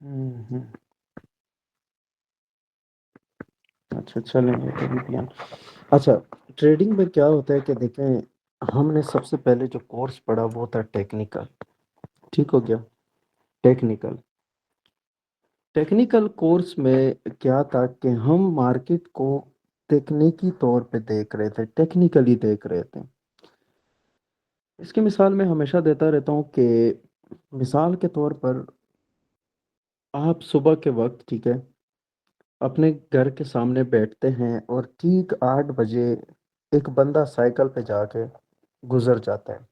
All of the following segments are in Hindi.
हम्म। अच्छा चलेंगे कभी भी हम। अच्छा, ट्रेडिंग में क्या होता है कि देखें, हमने सबसे पहले जो कोर्स पढ़ा वो था टेक्निकल। ठीक हो गया। टेक्निकल टेक्निकल कोर्स में क्या था कि हम मार्केट को तकनीकी तौर पे देख रहे थे, टेक्निकली देख रहे थे। इसकी मिसाल मैं हमेशा देता रहता हूँ कि मिसाल के तौर पर आप सुबह के वक्त, ठीक है, अपने घर के सामने बैठते हैं और ठीक 8 बजे एक बंदा साइकिल पे जाके गुजर जाता है।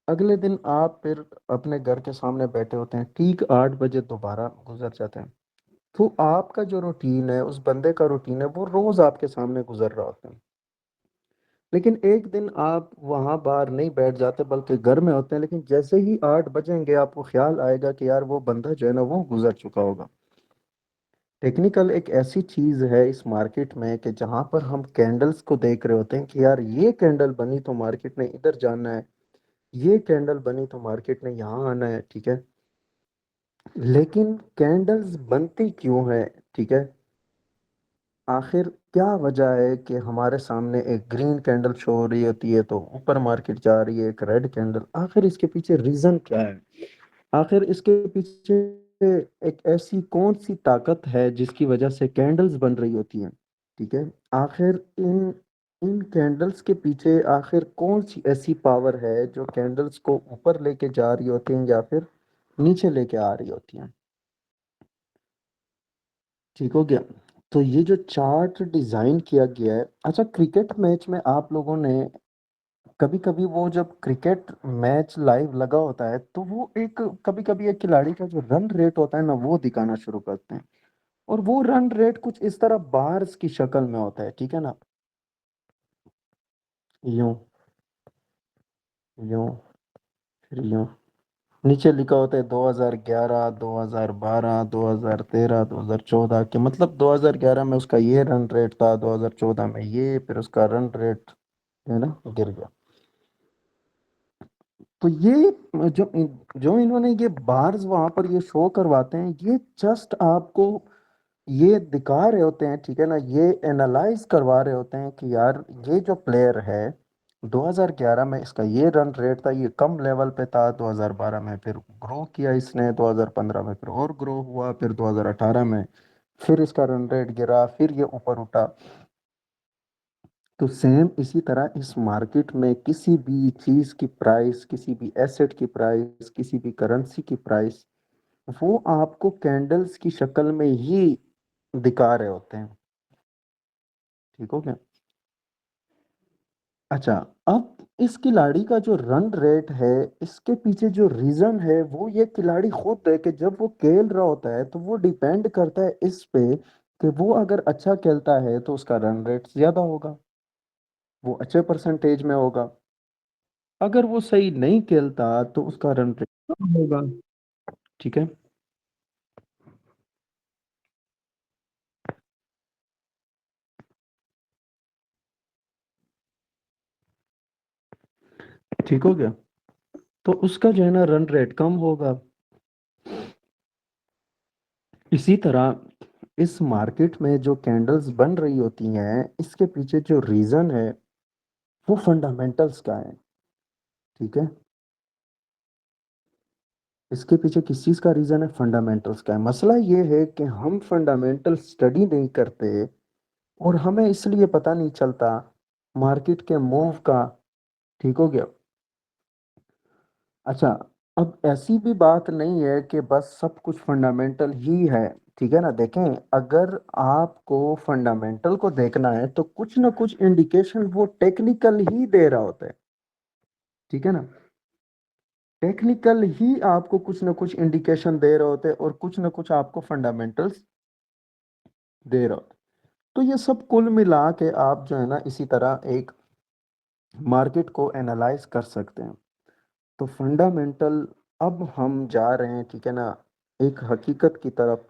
अगले दिन आप फिर अपने घर के सामने बैठे होते हैं, ठीक 8 बजे दोबारा गुजर जाते हैं। तो आपका जो रूटीन है, उस बंदे का रूटीन है, वो रोज आपके सामने गुजर रहा होता है। लेकिन एक दिन आप वहां बाहर नहीं बैठ जाते बल्कि घर में होते हैं, लेकिन जैसे ही 8 बजेंगे आपको ख्याल आएगा कि यार वो बंदा जो है ना वो गुजर चुका होगा। टेक्निकल एक ऐसी चीज है इस मार्केट में कि जहां पर हम कैंडल्स को देख रहे होते हैं कि यार ये कैंडल बनी तो मार्केट ने इधर जाना है, ये कैंडल बनी तो मार्केट ने यहाँ आना है, ठीक है। लेकिन कैंडल्स बनती क्यों है, ठीक है। आखिर क्या वजह है कि हमारे सामने एक ग्रीन कैंडल शो हो रही होती है तो ऊपर मार्केट जा रही है, एक रेड कैंडल, आखिर इसके पीछे रीजन क्या है। आखिर इसके पीछे एक ऐसी कौन सी ताकत है जिसकी वजह से कैंडल्स बन रही होती हैं, ठीक है। आखिर इन इन कैंडल्स के पीछे आखिर कौन सी ऐसी पावर है जो कैंडल्स को ऊपर लेके जा रही होती हैं या फिर नीचे लेके आ रही होती हैं। ठीक हो गया। तो ये जो चार्ट डिजाइन किया गया है, अच्छा क्रिकेट मैच में आप लोगों ने कभी कभी वो जब क्रिकेट मैच लाइव लगा होता है तो वो एक कभी कभी एक खिलाड़ी का जो रन रेट होता है ना वो दिखाना शुरू करते हैं। और वो रन रेट कुछ इस तरह बार्स की शक्ल में होता है, ठीक है ना। यूं, यूं, फिर यूं। नीचे लिखा होता है 2011, 2012, 2013, 2014 के, मतलब 2011 में उसका ये रन रेट था, 2014 में ये, फिर उसका रन रेट है ना गिर गया। तो ये जो इन्होंने ये बार्स वहां पर ये शो करवाते हैं, ये जस्ट आपको ये दिखा रहे होते हैं, ठीक है ना, ये एनालाइज करवा रहे होते हैं कि यार ये जो प्लेयर है 2011 में इसका ये रन रेट था, ये कम लेवल पे था, 2012 में फिर ग्रो किया इसने, 2015 में फिर और ग्रो हुआ, फिर 2018 में फिर इसका रन रेट गिरा, फिर ये ऊपर उठा। तो सेम इसी तरह इस मार्केट में किसी भी चीज की प्राइस, किसी भी एसेट की प्राइस, किसी भी करेंसी की प्राइस, वो आपको कैंडल्स की शक्ल में ही दिखा रहे होते हैं। ठीक हो गया। अच्छा, अब इस खिलाड़ी का जो रन रेट है, इसके पीछे जो रीजन है वो ये खिलाड़ी खुद है कि जब वो खेल रहा होता है तो वो डिपेंड करता है इस पे कि वो अगर अच्छा खेलता है तो उसका रन रेट ज्यादा होगा, वो अच्छे परसेंटेज में होगा। अगर वो सही नहीं खेलता तो उसका रन रेट कम होगा। ठीक है। ठीक हो गया। तो उसका जो है ना रन रेट कम होगा। इसी तरह इस मार्केट में जो कैंडल्स बन रही होती हैं, इसके पीछे जो रीजन है वो फंडामेंटल्स का है, ठीक है। इसके पीछे किस चीज का रीजन है, फंडामेंटल्स का है। मसला ये है कि हम फंडामेंटल स्टडी नहीं करते और हमें इसलिए पता नहीं चलता मार्केट के मूव का। ठीक हो गया। अच्छा, अब ऐसी भी बात नहीं है कि बस सब कुछ फंडामेंटल ही है, ठीक है ना। देखें, अगर आपको फंडामेंटल को देखना है तो कुछ ना कुछ इंडिकेशन वो टेक्निकल ही दे रहा होता है, ठीक है ना। टेक्निकल ही आपको कुछ ना कुछ इंडिकेशन दे रहे होते हैं और कुछ ना कुछ आपको फंडामेंटल्स दे रहा होता है। तो ये सब कुल मिला के आप जो है ना इसी तरह एक मार्केट को एनालाइज कर सकते हैं। तो फंडामेंटल, अब हम जा रहे हैं, ठीक है ना, एक हकीकत की तरफ।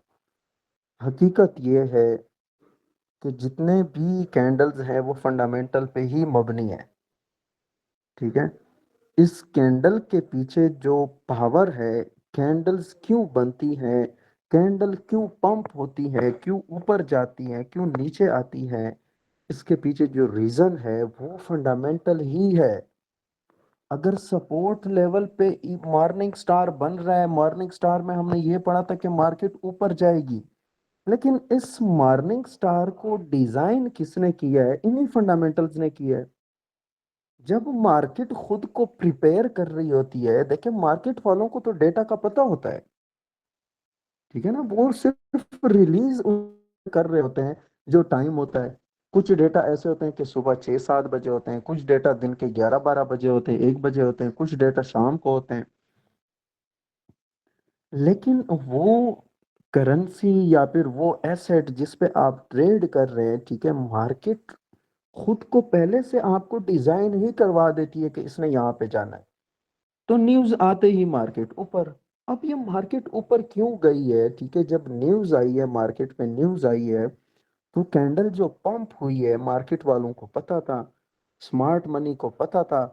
हकीकत ये है कि जितने भी कैंडल्स हैं वो फंडामेंटल पे ही मबनी है, ठीक है। इस कैंडल के पीछे जो पावर है, कैंडल्स क्यों बनती हैं, कैंडल क्यों पंप होती है, क्यों ऊपर जाती है, क्यों नीचे आती है, इसके पीछे जो रीजन है वो फंडामेंटल ही है। अगर सपोर्ट लेवल पे मॉर्निंग स्टार बन रहा है, मॉर्निंग स्टार में हमने ये पढ़ा था कि मार्केट ऊपर जाएगी, लेकिन इस मॉर्निंग स्टार को डिजाइन किसने किया है? इन्हीं फंडामेंटल्स ने किया है। जब मार्केट खुद को प्रिपेयर कर रही होती है, देखिए मार्केट वालों को तो डेटा का पता होता है, ठीक है ना, वो सिर्फ रिलीज कर रहे होते हैं जो टाइम होता है। कुछ डेटा ऐसे होते हैं कि सुबह 6-7 बजे होते हैं, कुछ डेटा दिन के 11-12 बजे होते हैं, 1 बजे होते हैं, कुछ डेटा शाम को होते हैं। लेकिन वो करेंसी या फिर वो एसेट जिस पे आप ट्रेड कर रहे हैं, ठीक है, मार्केट खुद को पहले से आपको डिजाइन ही करवा देती है कि इसने यहाँ पे जाना है। तो न्यूज आते ही मार्केट ऊपर। अब ये मार्केट ऊपर क्यों गई है? ठीक है, जब न्यूज आई है, मार्केट में न्यूज आई है, तो कैंडल जो पंप हुई है, मार्केट वालों को पता था, स्मार्ट मनी को पता था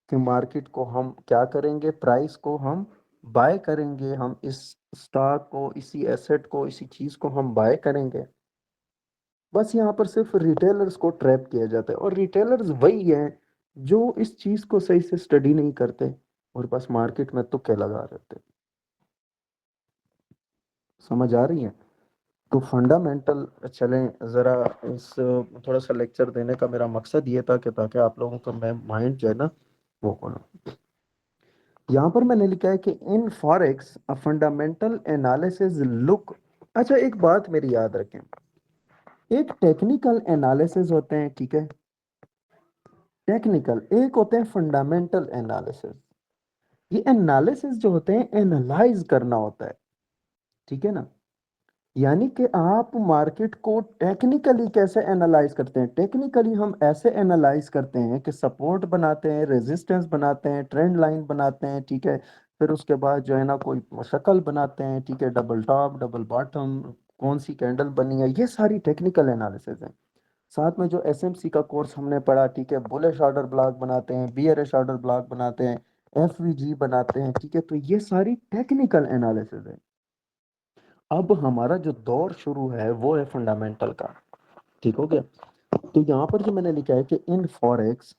कि मार्केट को हम क्या करेंगे, प्राइस को हम बाय करेंगे, हम इस स्टॉक को, इसी एसेट को, इसी चीज को हम बाय करेंगे। बस यहाँ पर सिर्फ रिटेलर्स को ट्रैप किया जाता है, और रिटेलर्स वही हैं जो इस चीज को सही से स्टडी नहीं करते और बस मार्केट में तुक्के लगा रहते। समझ आ रही है? तो फंडामेंटल, चलें जरा, इस थोड़ा सा लेक्चर देने का मेरा मकसद ये था कि ताकि आप लोगों का मैं माइंड जो है ना वो करूँ। यहाँ पर मैंने लिखा है कि in forex a fundamental analysis look. अच्छा, एक बात मेरी याद रखें, एक टेक्निकल एनालिसिस होते हैं, ठीक है, टेक्निकल, एक होते हैं फंडामेंटल एनालिसिस। ये एनालिसिस जो होते हैं, एनालाइज करना होता है, ठीक है ना। यानी कि आप मार्केट को टेक्निकली कैसे एनालाइज करते हैं? टेक्निकली हम ऐसे एनालाइज करते हैं कि सपोर्ट बनाते हैं, रेजिस्टेंस बनाते हैं, ट्रेंड लाइन बनाते हैं, ठीक है, फिर उसके बाद जो है ना कोई शक्ल बनाते हैं, ठीक है, डबल टॉप, डबल बॉटम, कौन सी कैंडल बनी है, ये सारी टेक्निकल एनालिसिस है। साथ में जो एसएमसी का कोर्स हमने पढ़ा, ठीक है, बुलिश ऑर्डर ब्लॉक बनाते हैं, बियरिश ऑर्डर ब्लॉक बनाते हैं, एफवीजी बनाते हैं, ठीक है, तो ये सारी टेक्निकल एनालिसिस है। अब हमारा जो दौर शुरू है वो है फंडामेंटल का, ठीक हो गया। तो यहाँ पर जो मैंने लिखा है कि in forex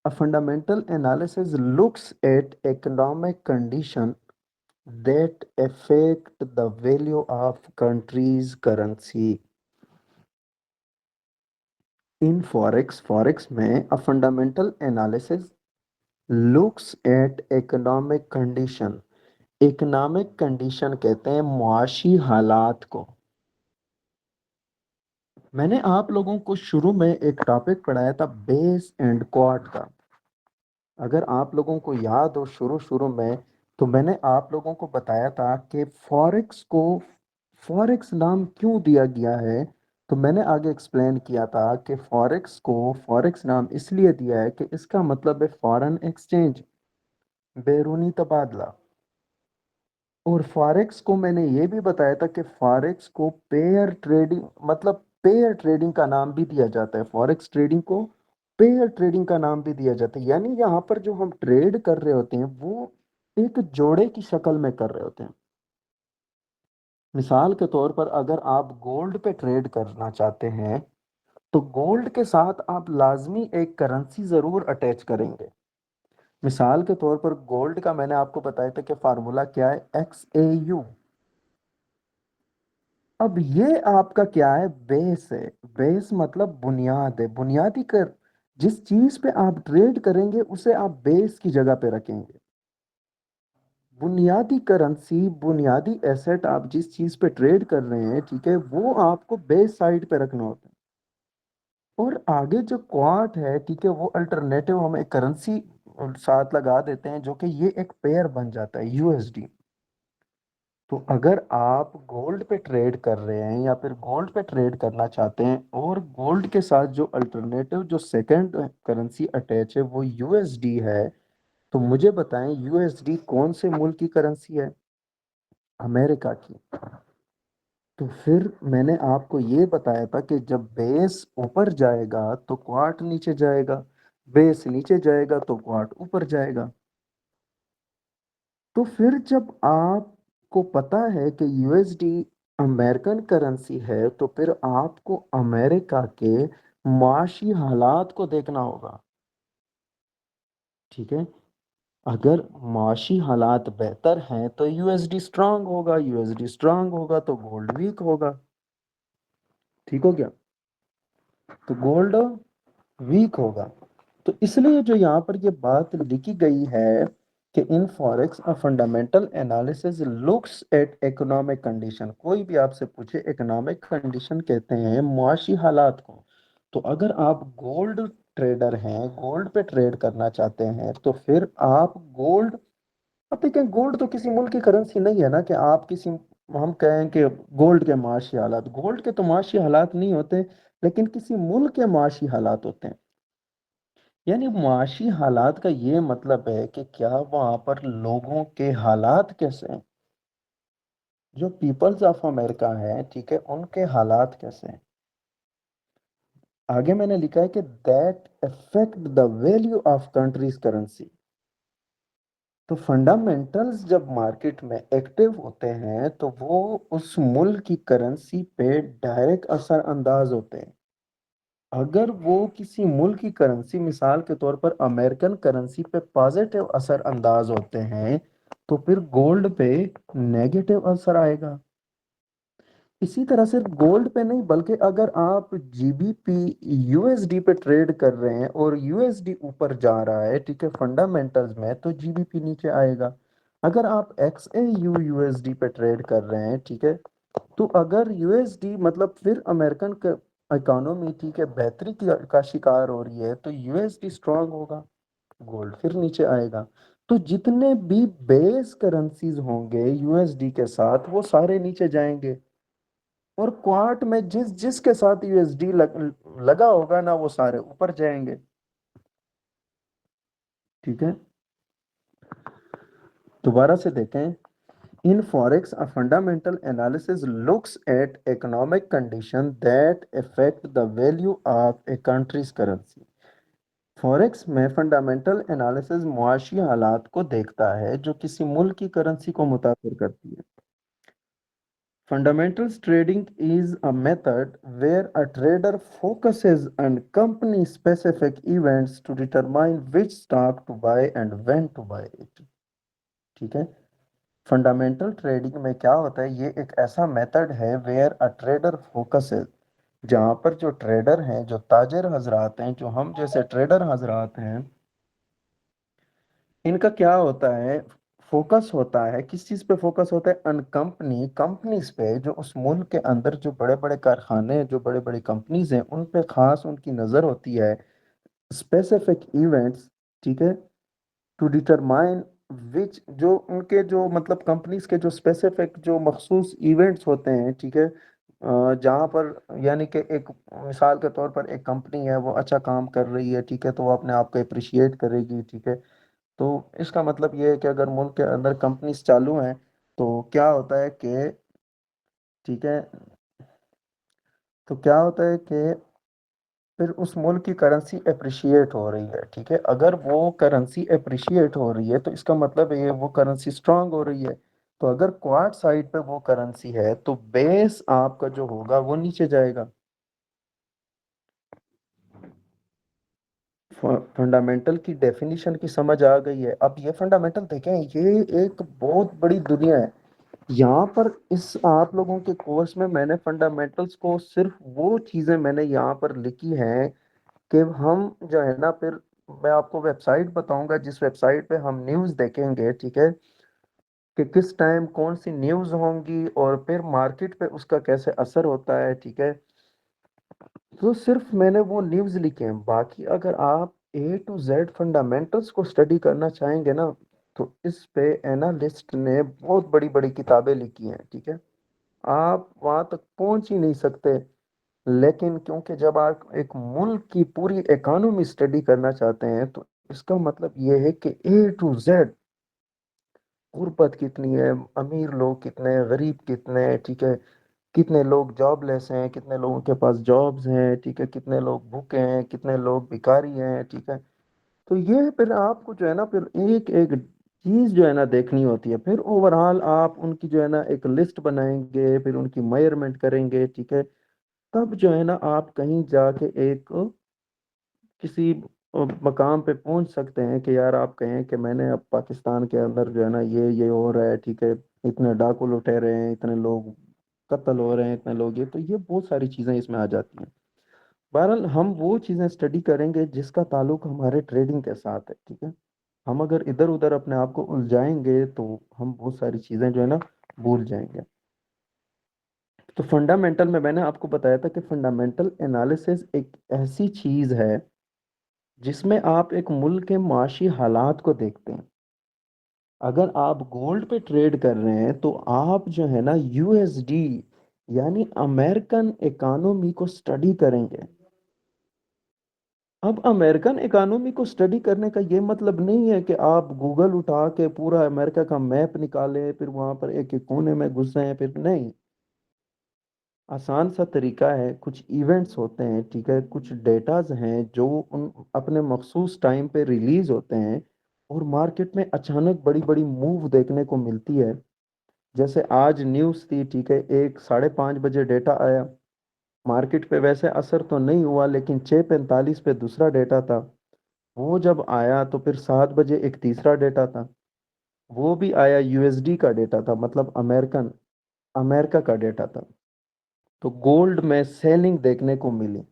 a fundamental analysis looks at economic condition that affect the value of country's currency. In forex में a fundamental analysis looks at economic condition. Economic condition कहते हैं मुआशी हालात को। मैंने आप लोगों को शुरू में एक टॉपिक पढ़ाया था बेस एंड क्वार्ट का। अगर आप लोगों को याद हो, शुरू शुरू में तो मैंने आप लोगों को बताया था कि फॉरेक्स को फॉरेक्स नाम क्यों दिया गया है। तो मैंने आगे एक्सप्लेन किया था कि फॉरेक्स को फॉरेक्स नाम इसलिए दिया है कि इसका मतलब है फॉरेन एक्सचेंज, बैरूनी तबादला। और फॉरेक्स को मैंने ये भी बताया था कि फॉरेक्स को पेयर ट्रेडिंग, मतलब पेयर ट्रेडिंग का नाम भी दिया जाता है, फॉरेक्स ट्रेडिंग को पेयर ट्रेडिंग का नाम भी दिया जाता है। यानी यहाँ पर जो हम ट्रेड कर रहे होते हैं वो एक जोड़े की शक्ल में कर रहे होते हैं। मिसाल के तौर पर अगर आप गोल्ड पे ट्रेड करना चाहते हैं, तो गोल्ड के साथ आप लाजमी एक करेंसी जरूर अटैच करेंगे। मिसाल के तौर पर गोल्ड का मैंने आपको बताया था कि फार्मूला क्या है, XAU। अब ये आपका क्या है, बेस है। बेस मतलब बुनियाद है, बुनियादी कर, जिस चीज पे आप ट्रेड करेंगे उसे आप बेस की जगह पे रखेंगे। बुनियादी करेंसी, बुनियादी एसेट, आप जिस चीज पे ट्रेड कर रहे हैं, ठीक है, वो आपको बेस साइड पे रखना होता है। और आगे जो क्वार्ट है, ठीक है, वो अल्टरनेटिव हम एक करेंसी साथ लगा देते हैं, जो कि ये एक पेयर बन जाता है, यूएसडी। तो अगर आप गोल्ड पे ट्रेड कर रहे हैं या फिर गोल्ड पे ट्रेड करना चाहते हैं और गोल्ड के साथ जो अल्टरनेटिव जो सेकंड करेंसी अटैच है वो यूएसडी है, तो मुझे बताएं यूएसडी कौन से मुल्क की करेंसी है? अमेरिका की। तो फिर मैंने आपको ये बताया था कि जब बेस ऊपर जाएगा तो क्वार्ट नीचे जाएगा, बेस नीचे जाएगा तो क्वार्ट ऊपर जाएगा। तो फिर जब आप को पता है कि यूएसडी अमेरिकन करेंसी है, तो फिर आपको अमेरिका के माशी हालात को देखना होगा। ठीक है। अगर माशी हालात बेहतर हैं तो यूएसडी स्ट्रांग होगा, यूएसडी स्ट्रांग होगा तो गोल्ड वीक होगा। ठीक हो गया। तो गोल्ड वीक होगा। तो इसलिए जो यहाँ पर ये बात लिखी गई है कि in forex a fundamental analysis looks at economic condition, कोई भी आपसे पूछे इकोनॉमिक कंडीशन कहते हैं मुआशी हालात को। तो अगर आप गोल्ड ट्रेडर हैं, गोल्ड पे ट्रेड करना चाहते हैं, तो फिर आप गोल्ड, अब देखें गोल्ड तो किसी मुल्क की करेंसी नहीं है ना कि आप किसी, हम कहें कि गोल्ड के माशी हालात, गोल्ड के तो माशी हालात नहीं होते, लेकिन किसी मुल्क के माशी हालात होते हैं। यानी मुआशी हालात का ये मतलब है कि क्या वहां पर लोगों के हालात कैसे हैं, जो पीपल्स ऑफ अमेरिका है, ठीक है, उनके हालात कैसे हैं। आगे मैंने लिखा है कि that affect the value of countries currency. तो फंडामेंटल्स जब मार्केट में एक्टिव होते हैं तो वो उस मुल्क की करेंसी पे डायरेक्ट असर अंदाज होते हैं। अगर वो किसी मुल्क की करेंसी, मिसाल के तौर पर अमेरिकन करेंसी पे पॉजिटिव असर अंदाज होते हैं, तो फिर गोल्ड पे नेगेटिव असर आएगा। इसी तरह सिर्फ गोल्ड पे नहीं, बल्कि अगर आप जीबीपी यूएसडी पे ट्रेड कर रहे हैं और यूएसडी ऊपर जा रहा है, ठीक है, फंडामेंटल्स में, तो जीबीपी नीचे आएगा। अगर आप एक्सएयू यूएसडी पे ट्रेड कर रहे हैं, ठीक है, तो अगर यूएसडी मतलब फिर अमेरिकन इकोनॉमी, ठीक है, बेहतरी का शिकार हो रही है, तो यूएसडी स्ट्रांग होगा, गोल्ड फिर नीचे आएगा। तो जितने भी बेस करेंसीज होंगे यूएसडी के साथ वो सारे नीचे जाएंगे, और क्वार्ट में जिस जिसके साथ यूएसडी लगा होगा ना, वो सारे ऊपर जाएंगे। ठीक है। दोबारा से देखें। In forex, a fundamental analysis looks at economic conditions that affect the value of a country's currency. Forex में फंडामेंटल एनालिसिस मुआशी हालात को देखता है जो किसी मुल्क की करेंसी को मुतासर करती है। Fundamentals trading is a method where a trader focuses on company specific events to determine which stock to buy and when to buy it. ठीक है। फंडामेंटल ट्रेडिंग में क्या होता है, ये एक ऐसा मेथड है वेयर अ ट्रेडर फोकसेस, जहाँ पर जो ट्रेडर हैं, जो ताजिर हजरात हैं, जो हम जैसे ट्रेडर हजरात हैं, इनका क्या होता है, फोकस होता है, किस चीज पे फोकस होता है, अन कंपनीज पे, जो उस मुल्क के अंदर जो बड़े बड़े कारखाने, जो बड़े बड़े कंपनीज हैं, उन पे खास उनकी नजर होती है। स्पेसिफिक इवेंट्स, ठीक है, टू डिटरमाइन विच, जो उनके जो मतलब कंपनीज के जो स्पेसिफिक जो मखसूस इवेंट्स होते हैं, ठीक है, जहाँ पर, यानी कि एक मिसाल के तौर पर एक कंपनी है, वो अच्छा काम कर रही है, ठीक है, तो वो अपने आप को अप्रिशिएट करेगी। ठीक है। तो इसका मतलब ये है कि अगर मुल्क के अंदर कंपनीज चालू हैं, तो क्या होता है कि, ठीक है, तो क्या होता है कि फिर उस मुल्क की करेंसी अप्रिशिएट हो रही है। ठीक है। अगर वो करेंसी अप्रिशिएट हो रही है तो इसका मतलब है वो करेंसी स्ट्रांग हो रही है। तो अगर क्वार्ट साइड पे वो करेंसी है तो बेस आपका जो होगा वो नीचे जाएगा। फंडामेंटल की डेफिनेशन की समझ आ गई है। अब ये फंडामेंटल देखें, ये एक बहुत बड़ी दुनिया है। यहाँ पर इस आप लोगों के कोर्स में मैंने फंडामेंटल्स को सिर्फ वो चीज़ें मैंने यहाँ पर लिखी हैं कि हम जो है ना, फिर मैं आपको वेबसाइट बताऊंगा जिस वेबसाइट पे हम न्यूज़ देखेंगे, ठीक है, कि किस टाइम कौन सी न्यूज़ होंगी और फिर मार्केट पे उसका कैसे असर होता है। ठीक है। तो सिर्फ मैंने वो न्यूज़ लिखे हैं, बाकी अगर आप A to Z फंडामेंटल्स को स्टडी करना चाहेंगे ना, तो इस पे एनालिस्ट ने बहुत बड़ी बड़ी किताबें लिखी हैं। ठीक है। आप वहां तक पहुंच ही नहीं सकते। लेकिन क्योंकि जब आप एक मुल्क की पूरी इकोनॉमी स्टडी करना चाहते हैं, तो इसका मतलब ये है कि A to Z, गुर्बत कितनी है, अमीर लोग कितने हैं, गरीब कितने हैं, ठीक है, कितने लोग जॉबलेस हैं, कितने लोगों के पास जॉब्स हैं, ठीक है, कितने लोग भूखे हैं, कितने लोग भिखारी हैं। ठीक है। तो ये फिर आपको जो है ना, फिर एक एक चीज जो है ना देखनी होती है। फिर ओवरऑल आप उनकी जो है ना एक लिस्ट बनाएंगे, फिर उनकी मेजरमेंट करेंगे, ठीक है। तब जो है ना आप कहीं जाके एक किसी मकाम पे पहुंच सकते हैं कि यार आप कहें कि मैंने अब पाकिस्तान के अंदर जो है ना ये हो रहा है, ठीक है, इतने डाकू लुटे रहे हैं, इतने लोग कत्ल हो रहे हैं, इतने लोग, ये तो ये बहुत सारी चीजें इसमें आ जाती हैं। बहरहाल हम वो चीजें स्टडी करेंगे जिसका ताल्लुक हमारे ट्रेडिंग के साथ है, ठीक है। हम अगर इधर उधर अपने आप को उलझाएंगे तो हम बहुत सारी चीजें जो है ना भूल जाएंगे। तो फंडामेंटल में मैंने आपको बताया था कि फंडामेंटल एनालिसिस एक ऐसी चीज है जिसमें आप एक मुल्क के माशी हालात को देखते हैं। अगर आप गोल्ड पे ट्रेड कर रहे हैं तो आप जो है ना यूएसडी यानी अमेरिकन इकोनॉमी को स्टडी करेंगे। अब अमेरिकन इकोनॉमी को स्टडी करने का ये मतलब नहीं है कि आप गूगल उठा के पूरा अमेरिका का मैप निकालें, फिर वहां पर एक एक कोने में घुस जाएं, फिर नहीं। आसान सा तरीका है, कुछ इवेंट्स होते हैं, ठीक है, कुछ डेटाज हैं जो उन अपने मखसूस टाइम पे रिलीज होते हैं और मार्केट में अचानक बड़ी बड़ी मूव देखने को मिलती है। जैसे आज न्यूज़ थी, ठीक है, एक 5:30 बजे डेटा आया। मार्केट पे वैसे असर तो नहीं हुआ, लेकिन 6:45 पे दूसरा डेटा था। वो जब आया तो फिर 7 बजे एक तीसरा डेटा था। वो भी आया, यूएसडी का डेटा था, मतलब अमेरिका का डेटा था। तो गोल्ड में सेलिंग देखने को मिली।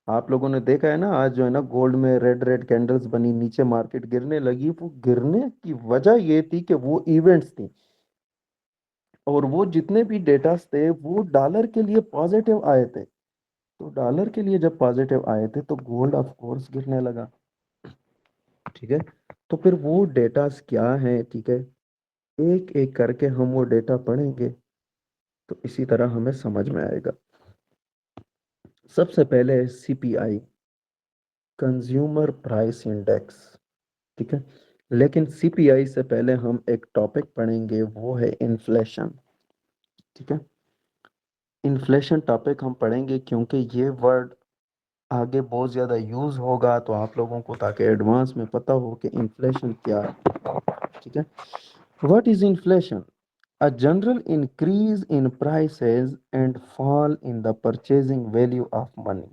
आप लोगों ने देखा है ना, आज जो है ना गोल्ड में रेड रेड कैंडल्स बनी, नीचे मार्केट गिरने लगी। वो गिरने की वजह ये थी कि वो इवेंट्स थी, और वो जितने भी डेटास थे वो डॉलर के लिए पॉजिटिव आए थे। तो डॉलर के लिए जब पॉजिटिव आए थे तो गोल्ड ऑफ कोर्स गिरने लगा, ठीक है। तो फिर वो डेटास क्या है, ठीक है, एक एक करके हम वो डेटा पढ़ेंगे तो इसी तरह हमें समझ में आएगा। सबसे पहले सीपीआई, कंज्यूमर प्राइस इंडेक्स, ठीक है। लेकिन सीपीआई से पहले हम एक टॉपिक पढ़ेंगे, वो है इन्फ्लेशन, ठीक है। इन्फ्लेशन टॉपिक हम पढ़ेंगे क्योंकि ये वर्ड आगे बहुत ज़्यादा यूज़ होगा, तो आप लोगों को ताकि एडवांस में पता हो कि इन्फ्लेशन क्या है, ठीक है। What is inflation? A general increase in prices and fall in the purchasing value of money.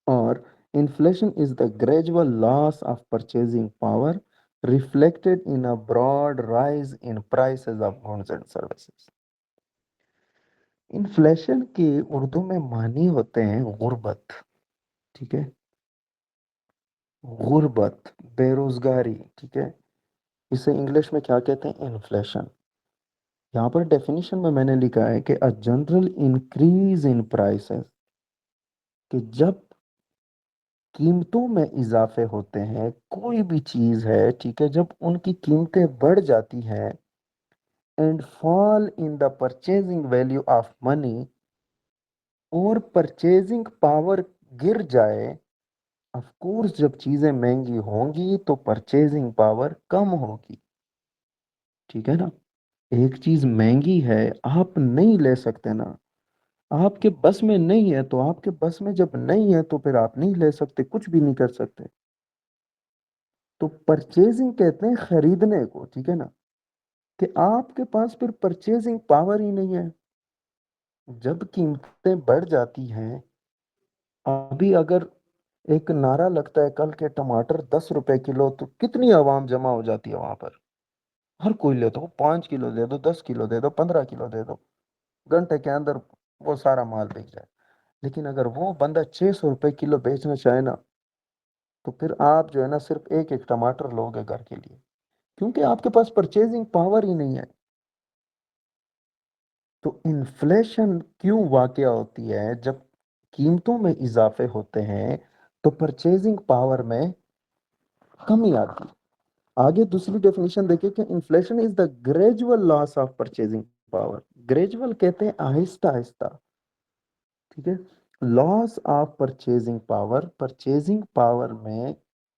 Or inflation is the gradual loss of purchasing power reflected in a broad rise in prices of goods and services. Inflation के उर्दू में मानी होते हैं गुर्बत, ठीक है। गुर्बत, बेरोजगारी, ठीक है। इसे इंग्लिश में क्या कहते हैं? इन्फ्लेशन। यहाँ पर डेफिनेशन में मैंने लिखा है कि a general increase in prices, कि जब कीमतों में इजाफे होते हैं, कोई भी चीज है, ठीक है, जब उनकी कीमतें बढ़ जाती हैं, and fall in the purchasing value of money, और परचेजिंग पावर गिर जाए। ऑफ कोर्स जब चीजें महंगी होंगी तो परचेजिंग पावर कम होगी, ठीक है ना। एक चीज महंगी है, आप नहीं ले सकते ना, आपके बस में नहीं है, तो आपके बस में जब नहीं है तो फिर आप नहीं ले सकते, कुछ भी नहीं कर सकते। तो परचेजिंग कहते हैं खरीदने को, ठीक है ना, कि आपके पास फिर परचेजिंग पावर ही नहीं है। जब कीमतें बढ़ जाती हैं, अभी अगर एक नारा लगता है कल के टमाटर 10 रुपए किलो, तो कितनी आवाम जमा हो जाती है वहां पर। हर कोई ले दो, 5 किलो दे दो, 10 किलो दे दो, 15 किलो दे दो, घंटे के अंदर वो सारा माल बिक जाए। लेकिन अगर वो बंदा 600 रुपए किलो बेचना चाहे ना, तो फिर आप जो है ना सिर्फ एक एक टमाटर लोगे घर के लिए, क्योंकि आपके पास परचेजिंग पावर ही नहीं है। तो इन्फ्लेशन क्यों वाकया होती है? जब कीमतों में इजाफे होते हैं तो परचेजिंग पावर में कमी आती है। आगे दूसरी डेफिनेशन देखिए कि inflation is the gradual loss of purchasing power. Gradual कहते हैं आहिस्ता आहिस्ता, ठीक है। Loss of purchasing power, purchasing power में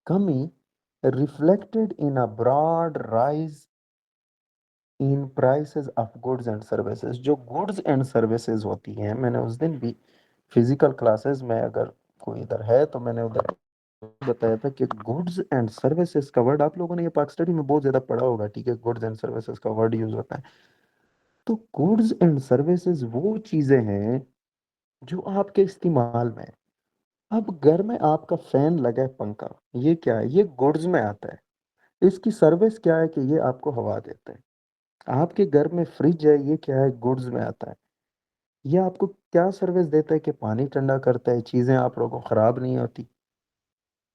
कमी, reflected in a broad rise in prices of goods and services. जो गुड्स एंड सर्विसेज होती हैं, मैंने उस दिन भी फिजिकल क्लासेस में, अगर कोई इधर है तो मैंने उधर बताया था कि गुड्स एंड सर्विसेज का वर्ड, आप लोगों ने ये पाक स्टडी में बहुत ज्यादा पढ़ा होगा, ठीक है, गुड्स एंड सर्विसेज का वर्ड यूज होता है। तो गुड्स एंड सर्विसेज वो चीजें हैं जो आपके इस्तेमाल में है। अब घर में आपका फैन लगा है, पंखा, ये क्या है? ये गुड्स में आता है। इसकी सर्विस क्या है? कि ये आपको हवा देता है। आपके घर में फ्रिज है, ये क्या है? गुड्स में आता है। ये आपको क्या सर्विस देता है? कि पानी ठंडा करता है, चीजें आप लोगों को खराब नहीं होती,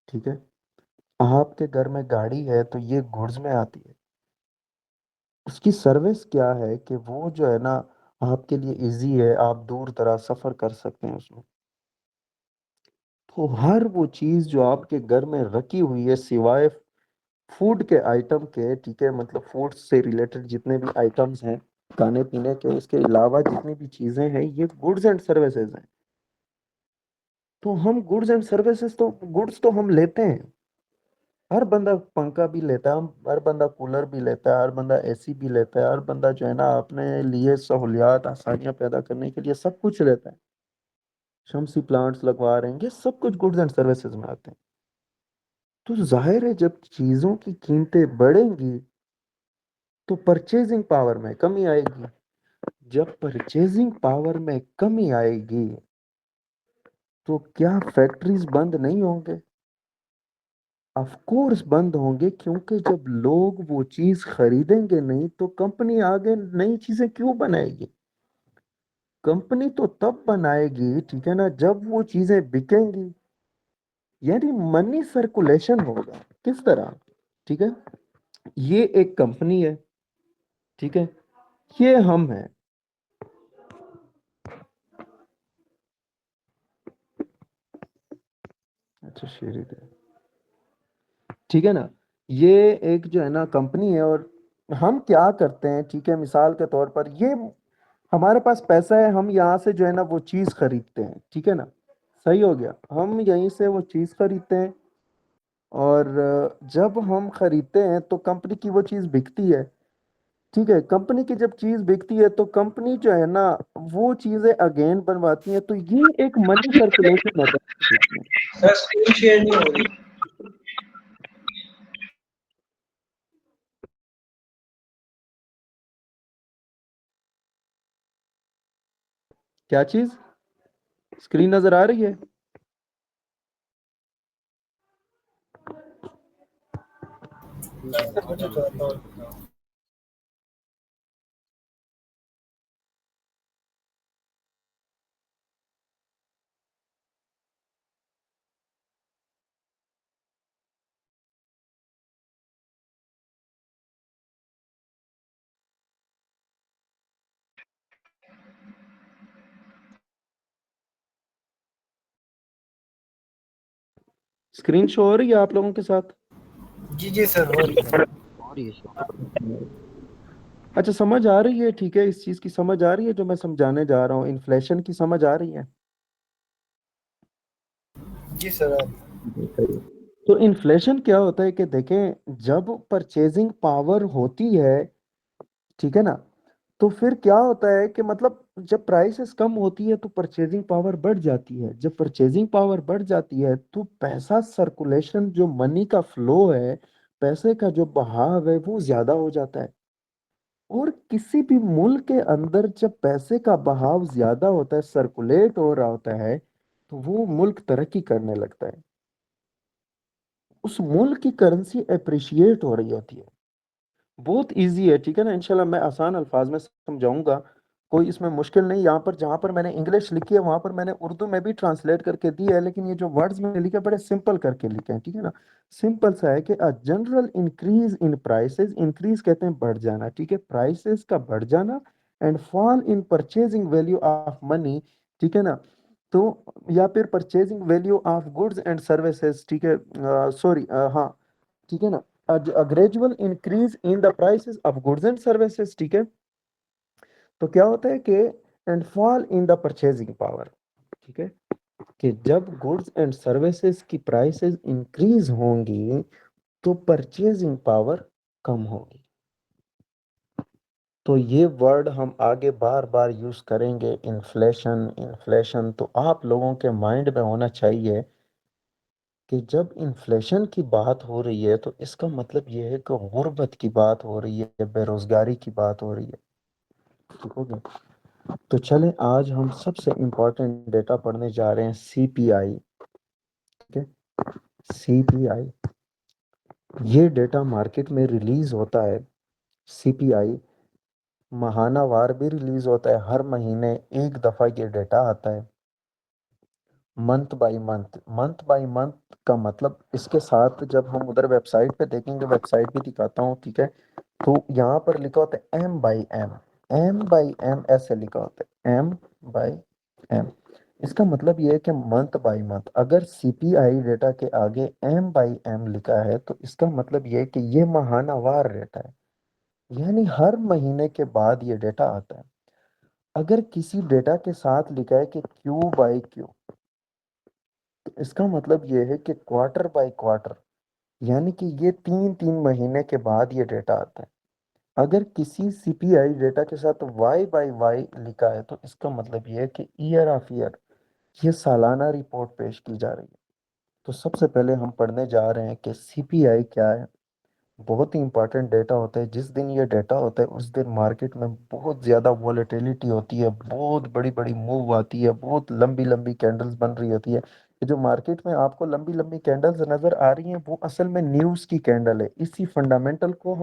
ठीक है। आपके घर में गाड़ी है तो ये गुड्स में आती है। उसकी सर्विस क्या है? कि वो जो है ना, आपके लिए इजी है, आप दूर दराज सफर कर सकते हैं उसमें। तो हर वो चीज जो आपके घर में रखी हुई है, सिवाय फूड के आइटम के, ठीक है, मतलब फूड से रिलेटेड जितने भी आइटम्स हैं, खाने पीने के, इसके अलावा जितनी भी चीजें हैं, ये गुड्स एंड सर्विसेज हैं। तो हम गुड्स एंड सर्विसेज, तो गुड्स तो हम लेते हैं। हर बंदा पंखा भी लेता है, हर बंदा कूलर भी लेता है, हर बंदा एसी भी लेता है, हर बंदा जो है ना अपने लिए सहूलियात आसानियां पैदा करने के लिए सब कुछ लेता है। शमसी प्लांट्स लगवा रहे हैं, ये सब कुछ गुड्स एंड सर्विसेज में आते हैं। तो जाहिर है जब चीजों की कीमतें बढ़ेंगी तो परचेजिंग पावर में कमी आएगी। जब परचेजिंग पावर में कमी आएगी तो क्या फैक्ट्रीज बंद नहीं होंगे? ऑफ कोर्स बंद होंगे, क्योंकि जब लोग वो चीज खरीदेंगे नहीं तो कंपनी आगे नई चीजें क्यों बनाएगी? कंपनी तो तब बनाएगी, ठीक है ना, जब वो चीजें बिकेंगी, यानी मनी सर्कुलेशन होगा। किस तरह? ठीक है, ये एक कंपनी है, ठीक है, ये हम हैं। अच्छा शेरी दे, ठीक है ना, ये एक जो है ना कंपनी है, और हम क्या करते हैं, ठीक है, मिसाल के तौर पर ये हमारे पास पैसा है, हम यहाँ से जो है ना वो चीज खरीदते हैं, ठीक है ना, सही हो गया, हम यहीं से वो चीज खरीदते हैं। और जब हम खरीदते हैं तो कंपनी की वो चीज बिकती है, ठीक है। कंपनी की जब चीज बिकती है तो कंपनी जो है ना वो चीजें अगेन बनवाती है, तो ये एक मनी सर्कुलेशन होता है इसमें। सर स्क्रीन शेयर नहीं हो रही। क्या चीज? स्क्रीन नजर आ रही है? सर मुझे थोड़ा सा और बताओ। स्क्रीन शो हो रही है आप लोगों के साथ? जी जी सर हो रही है। और ये शो अच्छा, समझ आ रही है, ठीक है, इस चीज की समझ आ रही है जो मैं समझाने जा रहा हूँ, इन्फ्लेशन की समझ आ रही है? जी सर तो इन्फ्लेशन क्या होता है? कि देखें, जब परचेजिंग पावर होती है, ठीक है ना, तो फिर क्या होता है कि मतलब जब प्राइसेस कम होती है तो परचेजिंग पावर बढ़ जाती है। जब परचेजिंग पावर बढ़ जाती है तो पैसा सर्कुलेशन, जो मनी का फ्लो है, पैसे का जो बहाव है, वो ज्यादा हो जाता है। और किसी भी मुल्क के अंदर जब पैसे का बहाव ज्यादा होता है, सर्कुलेट हो रहा होता है, तो वो मुल्क तरक्की करने लगता है। उस मुल्क की करेंसी अप्रिशिएट हो रही होती है। बहुत इजी है, ठीक है ना, इंशाल्लाह मैं आसान अल्फाज में समझाऊंगा, कोई इसमें मुश्किल नहीं। यहाँ पर जहाँ पर मैंने इंग्लिश लिखी है वहां पर मैंने उर्दू में भी ट्रांसलेट करके दी है, लेकिन ये जो वर्ड्स मैंने लिखे हैं, बड़े सिंपल करके लिखे हैं, ठीक है ना। सिंपल सा है कि a general increase in prices, increase कहते हैं बढ़ जाना, ठीक है, प्राइसेस का बढ़ जाना, and fall in purchasing value of money, ठीक है ना। तो या फिर purchasing value of goods and services, ठीक है, सॉरी, हाँ, ठीक है ना, a gradual increase in the prices of goods and services, ठीक है। तो क्या होता है कि and fall in the purchasing power, ठीक है, कि जब गुड्स एंड सर्विसेज की प्राइसेस इंक्रीज होंगी तो परचेजिंग पावर कम होगी। तो ये वर्ड हम आगे बार बार यूज करेंगे, इन्फ्लेशन, इन्फ्लेशन, तो आप लोगों के माइंड में होना चाहिए कि जब इन्फ्लेशन की बात हो रही है तो इसका मतलब ये है कि गुर्बत की बात हो रही है, बेरोजगारी की बात हो रही है। ठीक हो गया। तो चलें आज हम सबसे इम्पोर्टेंट डेटा पढ़ने जा रहे हैं, सीपीआई। ठीक है, सीपीआई ये डेटा मार्केट में रिलीज होता है। सीपीआई महाना वार भी रिलीज होता है, हर महीने एक दफा ये डेटा आता है। Month by month, month by month का मतलब इसके साथ जब हम उधर वेबसाइट पे देखेंगे, वेबसाइट भी दिखाता हूँ, ठीक है। तो यहाँ पर लिखा होता है M by M, M by M ऐसे लिखा होता है, एम बाई एम। इसका मतलब ये है कि मंथ बाय मंथ, अगर सीपीआई डेटा के आगे एम बाई एम लिखा है तो इसका मतलब ये है कि ये महानावार डेटा है, यानी हर महीने के बाद ये डेटा आता है। अगर किसी डेटा के साथ लिखा है कि क्यू बाई क्यू, तो इसका मतलब ये है कि क्वार्टर बाय क्वार्टर, यानी कि ये 3 3 महीने के बाद ये डेटा आता है। अगर किसी सीपीआई डेटा के साथ वाई बाय वाई लिखा है तो इसका मतलब ये है कि ईयर ऑफ ईयर ये सालाना रिपोर्ट पेश की जा रही है। तो सबसे पहले हम पढ़ने जा रहे हैं कि सीपीआई क्या है। बहुत ही इंपॉर्टेंट डेटा होता है। जिस दिन ये डेटा होता है उस दिन मार्केट में बहुत ज़्यादा वॉलेटिलिटी होती है, बहुत बड़ी बड़ी मूव आती है, बहुत लंबी लंबी कैंडल्स बन रही होती है। ये जो मार्केट में आपको लंबी लंबी कैंडल्स नज़र आ रही हैं वो असल में न्यूज़ की कैंडल है। इसी फंडामेंटल को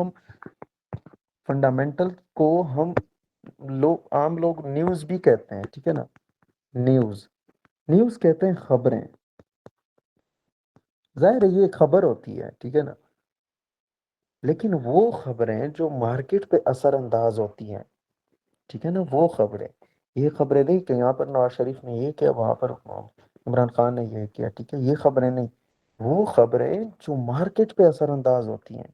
हम लोग, आम लोग न्यूज़ भी कहते हैं, ठीक है ना। न्यूज़, न्यूज़ कहते हैं खबरें। जाहिर है ये खबर होती है, ठीक है ना। लेकिन वो खबरें जो मार्केट पे असरअंदाज होती हैं, ठीक है ना, वो खबरें। ये खबरें नहीं कि यहाँ पर नवाज शरीफ ने ये किया, वहां पर इमरान खान ने ये किया, ठीक है, ये खबरें नहीं। वो खबरें जो मार्केट पे असरअंदाज होती हैं।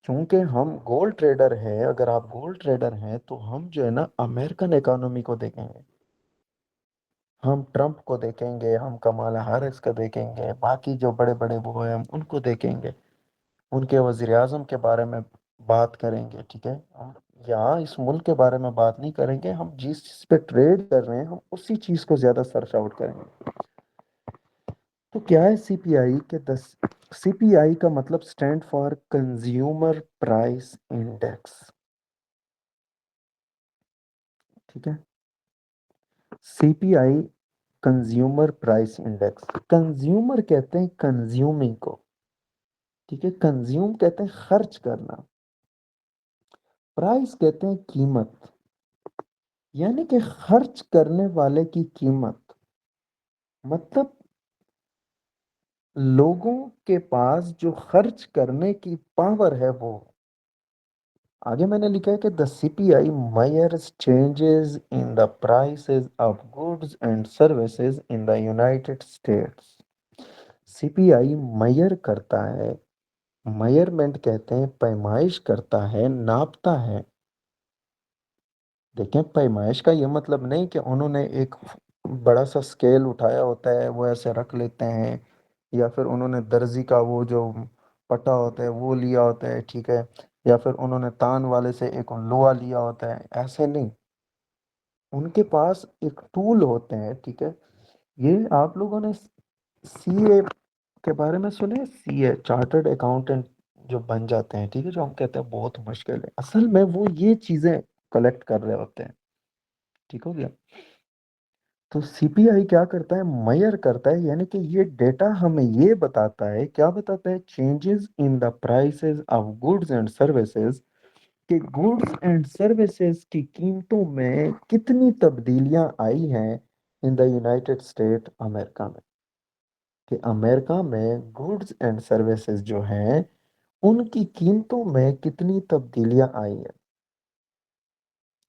क्योंकि हम गोल्ड ट्रेडर हैं, अगर आप गोल्ड ट्रेडर हैं तो हम जो है ना अमेरिकन इकोनॉमी को देखेंगे, हम ट्रम्प को देखेंगे, हम कमाला हैरिस को देखेंगे, बाकी जो बड़े बड़े वो हैं हम उनको देखेंगे, उनके वजीर आजम के बारे में बात करेंगे, ठीक है। हम यहाँ इस मुल्क के बारे में बात नहीं करेंगे, हम जिस चीज़ पे ट्रेड कर रहे हैं हम उसी चीज़ को ज़्यादा सर्च आउट करेंगे। तो क्या है सीपीआई के 10? सीपीआई का मतलब stand for consumer price index, ठीक है। CPI consumer price index, consumer कहते हैं कंज्यूमिंग को, ठीक है। कंज्यूम कहते हैं खर्च करना, प्राइस कहते हैं कीमत, यानी कि खर्च करने वाले की कीमत। मतलब लोगों के पास जो खर्च करने की पावर है वो। आगे मैंने लिखा है कि the CPI measures changes in the prices of goods and services in the United States. CPI measure करता है, मेजरमेंट कहते हैं, पैमाइश करता है, नापता है। देखें, पैमाइश का ये मतलब नहीं कि उन्होंने एक बड़ा सा स्केल उठाया होता है वो ऐसे रख लेते हैं, या फिर उन्होंने दर्जी का वो जो पट्टा होता है वो लिया होता है, ठीक है, या फिर उन्होंने तान वाले से एक लोहा लिया होता है, ऐसे नहीं। उनके पास एक टूल होते हैं, ठीक है। ये आप लोगों ने सीए के बारे में सुने, सीए चार्टर्ड अकाउंटेंट जो बन जाते हैं, ठीक है, जो हम कहते हैं बहुत मुश्किल है, असल में वो ये चीजें कलेक्ट कर रहे होते हैं। ठीक हो गया। तो सीपीआई क्या करता है, मेजर करता है, यानी कि ये डेटा हमें ये बताता है, क्या बताता है, changes in the prices of goods and services, कि गुड्स एंड सर्विसेज की कीमतों में कितनी तब्दीलियां आई हैं in the United state America में। कि अमेरिका में गुड्स एंड सर्विसेज जो हैं उनकी कीमतों में कितनी तब्दीलियां आई हैं।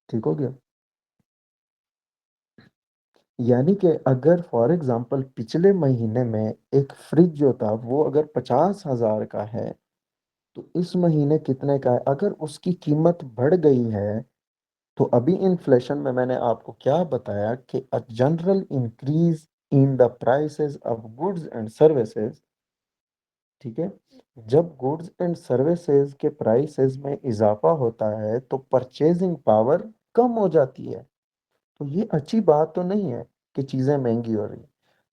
ठीक हो गया। यानी कि अगर फॉर एग्जांपल पिछले महीने में एक फ्रिज जो था वो अगर 50,000 का है, तो इस महीने कितने का है, अगर उसकी कीमत बढ़ गई है, तो अभी इन्फ्लेशन में मैंने आपको क्या बताया कि a general increase in the prices of goods and services, ठीक है। जब गुड्स एंड सर्विसेज के प्राइसेस में इजाफा होता है तो परचेजिंग पावर कम हो जाती है। तो ये अच्छी बात तो नहीं है कि चीज़ें महंगी हो रही हैं।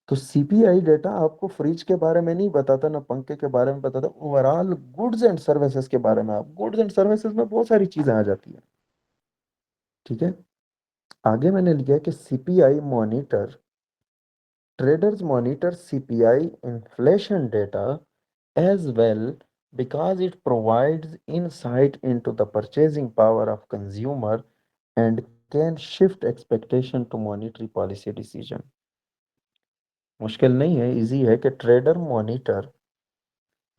तो सीपीआई डेटा आपको फ्रिज के बारे में नहीं बताता, ना पंखे के बारे में बताता, ओवरऑल गुड्स एंड सर्विसेज के बारे में। आप गुड्स एंड सर्विसेज में बहुत सारी चीजें आ जाती है। ठीक है। आगे मैंने लिखा है कि CPI monitor, traders monitor CPI inflation data as well because it provides insight into the purchasing power of consumer and can shift expectation to monetary policy decision। मुश्किल नहीं है, इजी है कि ट्रेडर मॉनिटर,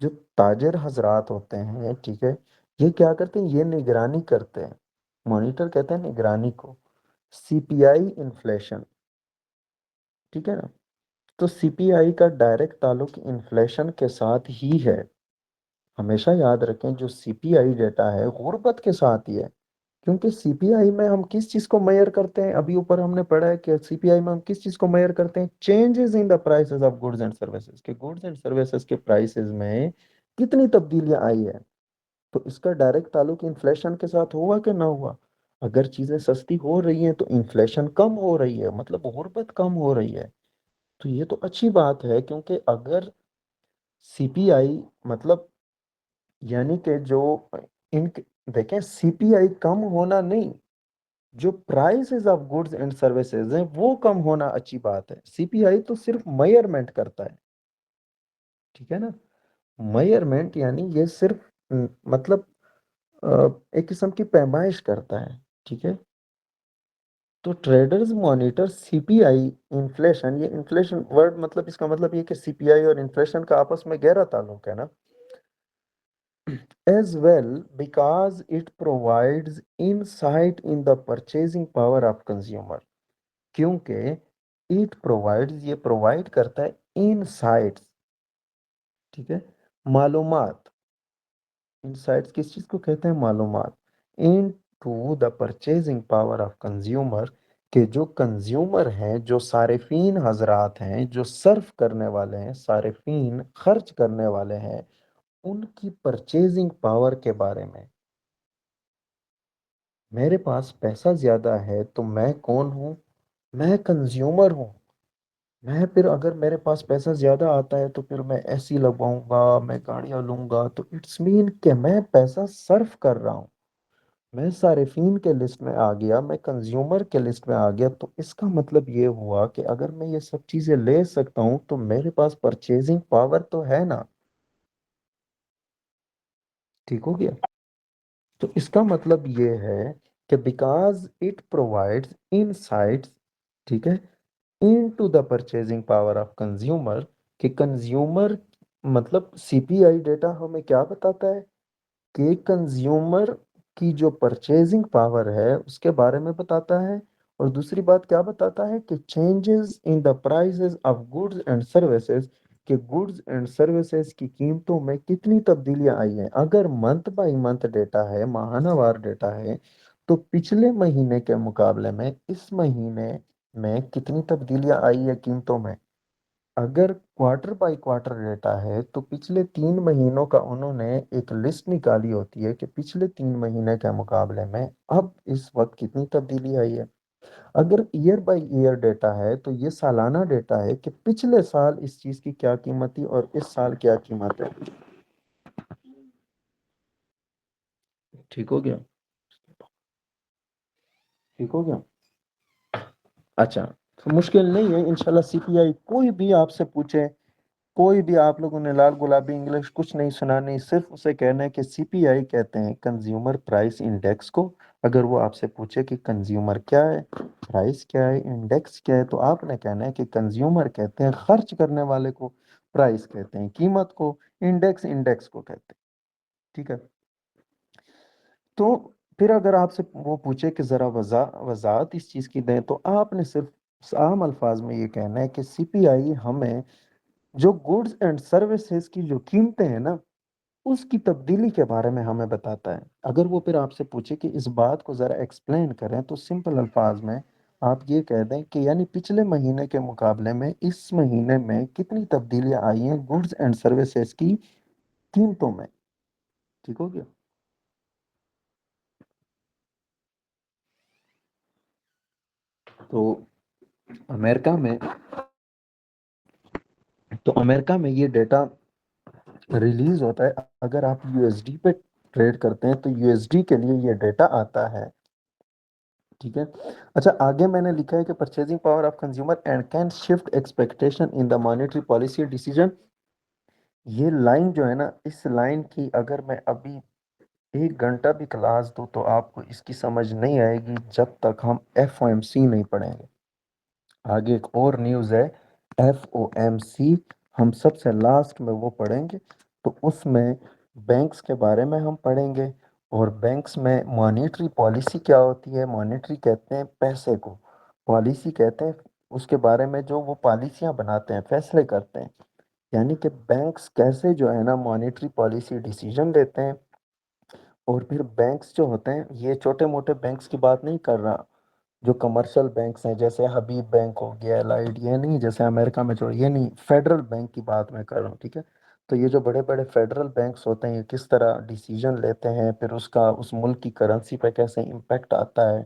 जो ताजिर हजरात होते हैं, ठीक है, ये क्या करते हैं, ये निगरानी करते हैं। मॉनिटर कहते हैं निगरानी को। सीपीआई इन्फ्लेशन, ठीक है ना। तो सीपीआई का डायरेक्ट ताल्लुक इन्फ्लेशन के साथ ही है। हमेशा याद रखें, जो सीपीआई डेटा है गुर्बत के साथ ही है। क्योंकि सीपीआई में हम किस चीज को मेजर करते हैं, अभी ऊपर हमने पढ़ा है कि सीपीआई में हम किस चीज को मेजर करते हैं, changes in the prices of goods and services, के गुड्स एंड सर्विसेज के प्राइसेस में कितनी तब्दीलियां आई है। तो इसका डायरेक्ट ताल्लुक इन्फ्लेशन के साथ हुआ कि ना हुआ। अगर चीजें सस्ती हो रही हैं तो इन्फ्लेशन कम हो रही है, मतलब गुर्बत कम हो रही है। तो ये तो अच्छी बात है, क्योंकि अगर सीपीआई मतलब, यानी कि जो इन, देखें, सीपीआई कम होना नहीं, जो prices of goods and services हैं वो कम होना अच्छी बात है। सीपीआई तो सिर्फ मेजरमेंट करता है, ठीक है ना। मेजरमेंट यानी ये सिर्फ मतलब एक किस्म की पैमाइश करता है, ठीक है। तो ट्रेडर्स मॉनिटर सीपीआई इन्फ्लेशन, ये इन्फ्लेशन वर्ड मतलब इसका मतलब ये कि सीपीआई और इन्फ्लेशन का आपस में गहरा ताल्लुक है ना। as well because it provides insight in the purchasing power of consumer। क्योंकि it provides, ये प्रोवाइड करता है insights, ठीक है, मालूमात। insights किस चीज को कहते हैं, मालूमात। into the purchasing power of consumer, के जो कंज्यूमर हैं, जो सारिफीन हजरात हैं, जो सर्फ करने वाले हैं, सारिफीन खर्च करने वाले हैं, उनकी परचेजिंग पावर के बारे में। मेरे पास पैसा ज्यादा है तो मैं कौन हूँ, मैं कंज्यूमर हूँ। मैं फिर अगर मेरे पास पैसा ज्यादा आता है तो फिर मैं एसी लगवाऊंगा, मैं गाड़ियां लूंगा, तो इट्स मीन कि मैं पैसा सर्फ कर रहा हूँ। मैं सारिफिन के लिस्ट में आ गया, मैं कंज्यूमर के लिस्ट में आ गया, तो इसका मतलब ये हुआ कि अगर मैं ये सब चीजें ले सकता हूँ तो मेरे पास परचेजिंग पावर तो है ना। ठीक हो गया। तो इसका मतलब ये है कि बिकॉज इट प्रोवाइड्स इनसाइट्स, ठीक है, into the purchasing power of consumer, कि कंज्यूमर मतलब सीपीआई डेटा हमें क्या बताता है कि कंज्यूमर की जो परचेजिंग पावर है उसके बारे में बताता है। और दूसरी बात क्या बताता है कि changes in the prices of goods and services, कि गुड्स एंड सर्विसेज की कीमतों में कितनी तब्दीलियां आई हैं। अगर मंथ बाय मंथ डेटा है, माहानावार डेटा है, तो पिछले महीने के मुकाबले में इस महीने में कितनी तब्दीलियां आई है कीमतों में। अगर क्वार्टर बाय क्वार्टर डेटा है तो पिछले 3 महीनों का उन्होंने एक लिस्ट निकाली होती है कि पिछले 3 महीने के मुकाबले में अब इस वक्त कितनी तब्दीली आई है। अगर ईयर बाय ईयर डेटा है तो ये सालाना डेटा है कि पिछले साल इस चीज की क्या कीमत थी और इस साल क्या कीमत है। ठीक हो गया। ठीक हो गया। अच्छा, तो मुश्किल नहीं है इंशाल्लाह। सीपीआई कोई भी आपसे पूछे, कोई भी, आप लोगों ने लाल गुलाबी इंग्लिश कुछ नहीं सुनानी, सिर्फ उसे कहना है कि सीपीआई कहते हैं कंज्यूमर प्राइस इंडेक्स को। अगर वो आपसे पूछे कि कंज्यूमर क्या है, प्राइस क्या है, इंडेक्स क्या है, तो आपने कहना है कि कंज्यूमर कहते हैं खर्च करने वाले को, प्राइस कहते हैं कीमत को, इंडेक्स इंडेक्स को कहते हैं। ठीक है। तो फिर अगर आपसे वो पूछे कि जरा वजाहत इस चीज की दें, तो आपने सिर्फ आम अल्फाज में ये कहना है कि सीपीआई हमें जो गुड्स एंड सर्विसेज की जो कीमतें हैं ना, उसकी तब्दीली के बारे में हमें बताता है। अगर वो फिर आपसे पूछे कि इस बात को जरा एक्सप्लेन करें, तो सिंपल अल्फाज में आप ये कह दें कि यानी पिछले महीने के मुकाबले में इस महीने में कितनी तब्दीलियां आई हैं गुड्स एंड सर्विसेज की कीमतों में। ठीक हो गया। तो अमेरिका में तो अमेरिका में ये डेटा रिलीज होता है। अगर आप यूएसडी पे ट्रेड करते हैं तो यूएसडी के लिए ये डेटा आता है। ठीक है। अच्छा, आगे मैंने लिखा है कि purchasing power of consumer and can shift expectation in the monetary policy decision. ये लाइन जो है ना, इस लाइन की अगर मैं अभी 1 घंटा भी क्लास दूं तो आपको इसकी समझ नहीं आएगी जब तक हम एफओएमसी नहीं पढ़ेंगे। आगे एक और न्यूज़ है, एफओएमसी, हम सबसे लास्ट में वो पढ़ेंगे। तो उसमें बैंक्स के बारे में हम पढ़ेंगे। और बैंक्स में मॉनेटरी पॉलिसी क्या होती है? मॉनेटरी कहते हैं पैसे को, पॉलिसी कहते हैं उसके बारे में जो वो पॉलिसियां बनाते हैं, फैसले करते हैं। यानी कि बैंक्स कैसे जो है ना मॉनेटरी पॉलिसी डिसीजन लेते हैं। और फिर बैंक्स जो होते हैं, ये छोटे मोटे बैंक्स की बात नहीं कर रहा, जो कमर्शियल बैंक्स हैं जैसे हबीब बैंक हो गया, एलाइड, ये नहीं जैसे अमेरिका में जो, ये नहीं, फेडरल बैंक की बात मैं कर रहा हूँ। ठीक है। तो ये जो बड़े बड़े फेडरल बैंक्स होते हैं, ये किस तरह डिसीजन लेते हैं, फिर उसका उस मुल्क की करेंसी पे कैसे इम्पैक्ट आता है।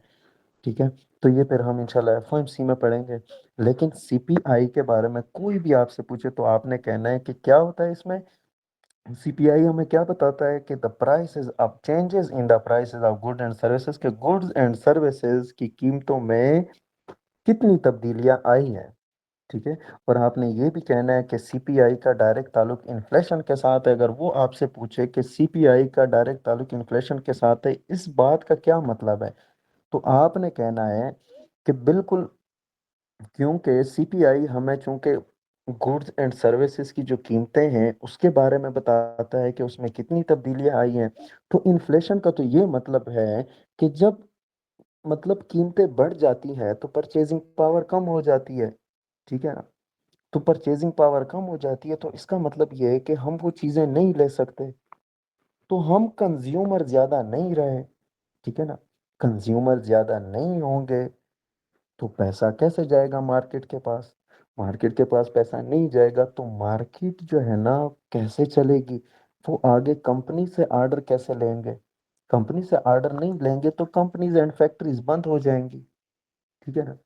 ठीक है। तो ये फिर हम इंशाल्लाह एफओएमसी में पढ़ेंगे। लेकिन सीपीआई के बारे में कोई भी आपसे पूछे तो आपने कहना है कि क्या होता है इसमें। सीपीआई हमें क्या बताता है कि the prices of changes in the prices of good and services, के गुड्स एंड सर्विसेज की कीमतों में कितनी तब्दीलियां आई हैं। ठीक है। और आपने ये भी कहना है कि सीपीआई का डायरेक्ट ताल्लुक इन्फ्लेशन के साथ है। अगर वो आपसे पूछे कि सीपीआई का डायरेक्ट ताल्लुक इन्फ्लेशन के साथ है, इस बात का क्या मतलब है, तो आपने कहना है कि बिल्कुल, क्योंकि सीपीआई हमें चूंकि गुड्स एंड सर्विसेज की जो कीमतें हैं उसके बारे में बताता है कि उसमें कितनी तब्दीलियां आई हैं। तो इन्फ्लेशन का तो ये मतलब है कि जब, मतलब कीमतें बढ़ जाती हैं तो परचेजिंग पावर कम हो जाती है। ठीक है ना। तो परचेजिंग पावर कम हो जाती है तो इसका मतलब ये है कि हम वो चीज़ें नहीं ले सकते। तो हम कंज्यूमर ज़्यादा नहीं रहे। ठीक है ना। कंज्यूमर ज़्यादा नहीं होंगे तो पैसा कैसे जाएगा मार्केट के पास? मार्केट के पास पैसा नहीं जाएगा तो मार्केट जो है ना कैसे चलेगी? वो आगे कंपनी से ऑर्डर कैसे लेंगे? कंपनी से ऑर्डर नहीं लेंगे तो कंपनीज एंड फैक्ट्रीज बंद हो जाएंगी। ठीक है ना।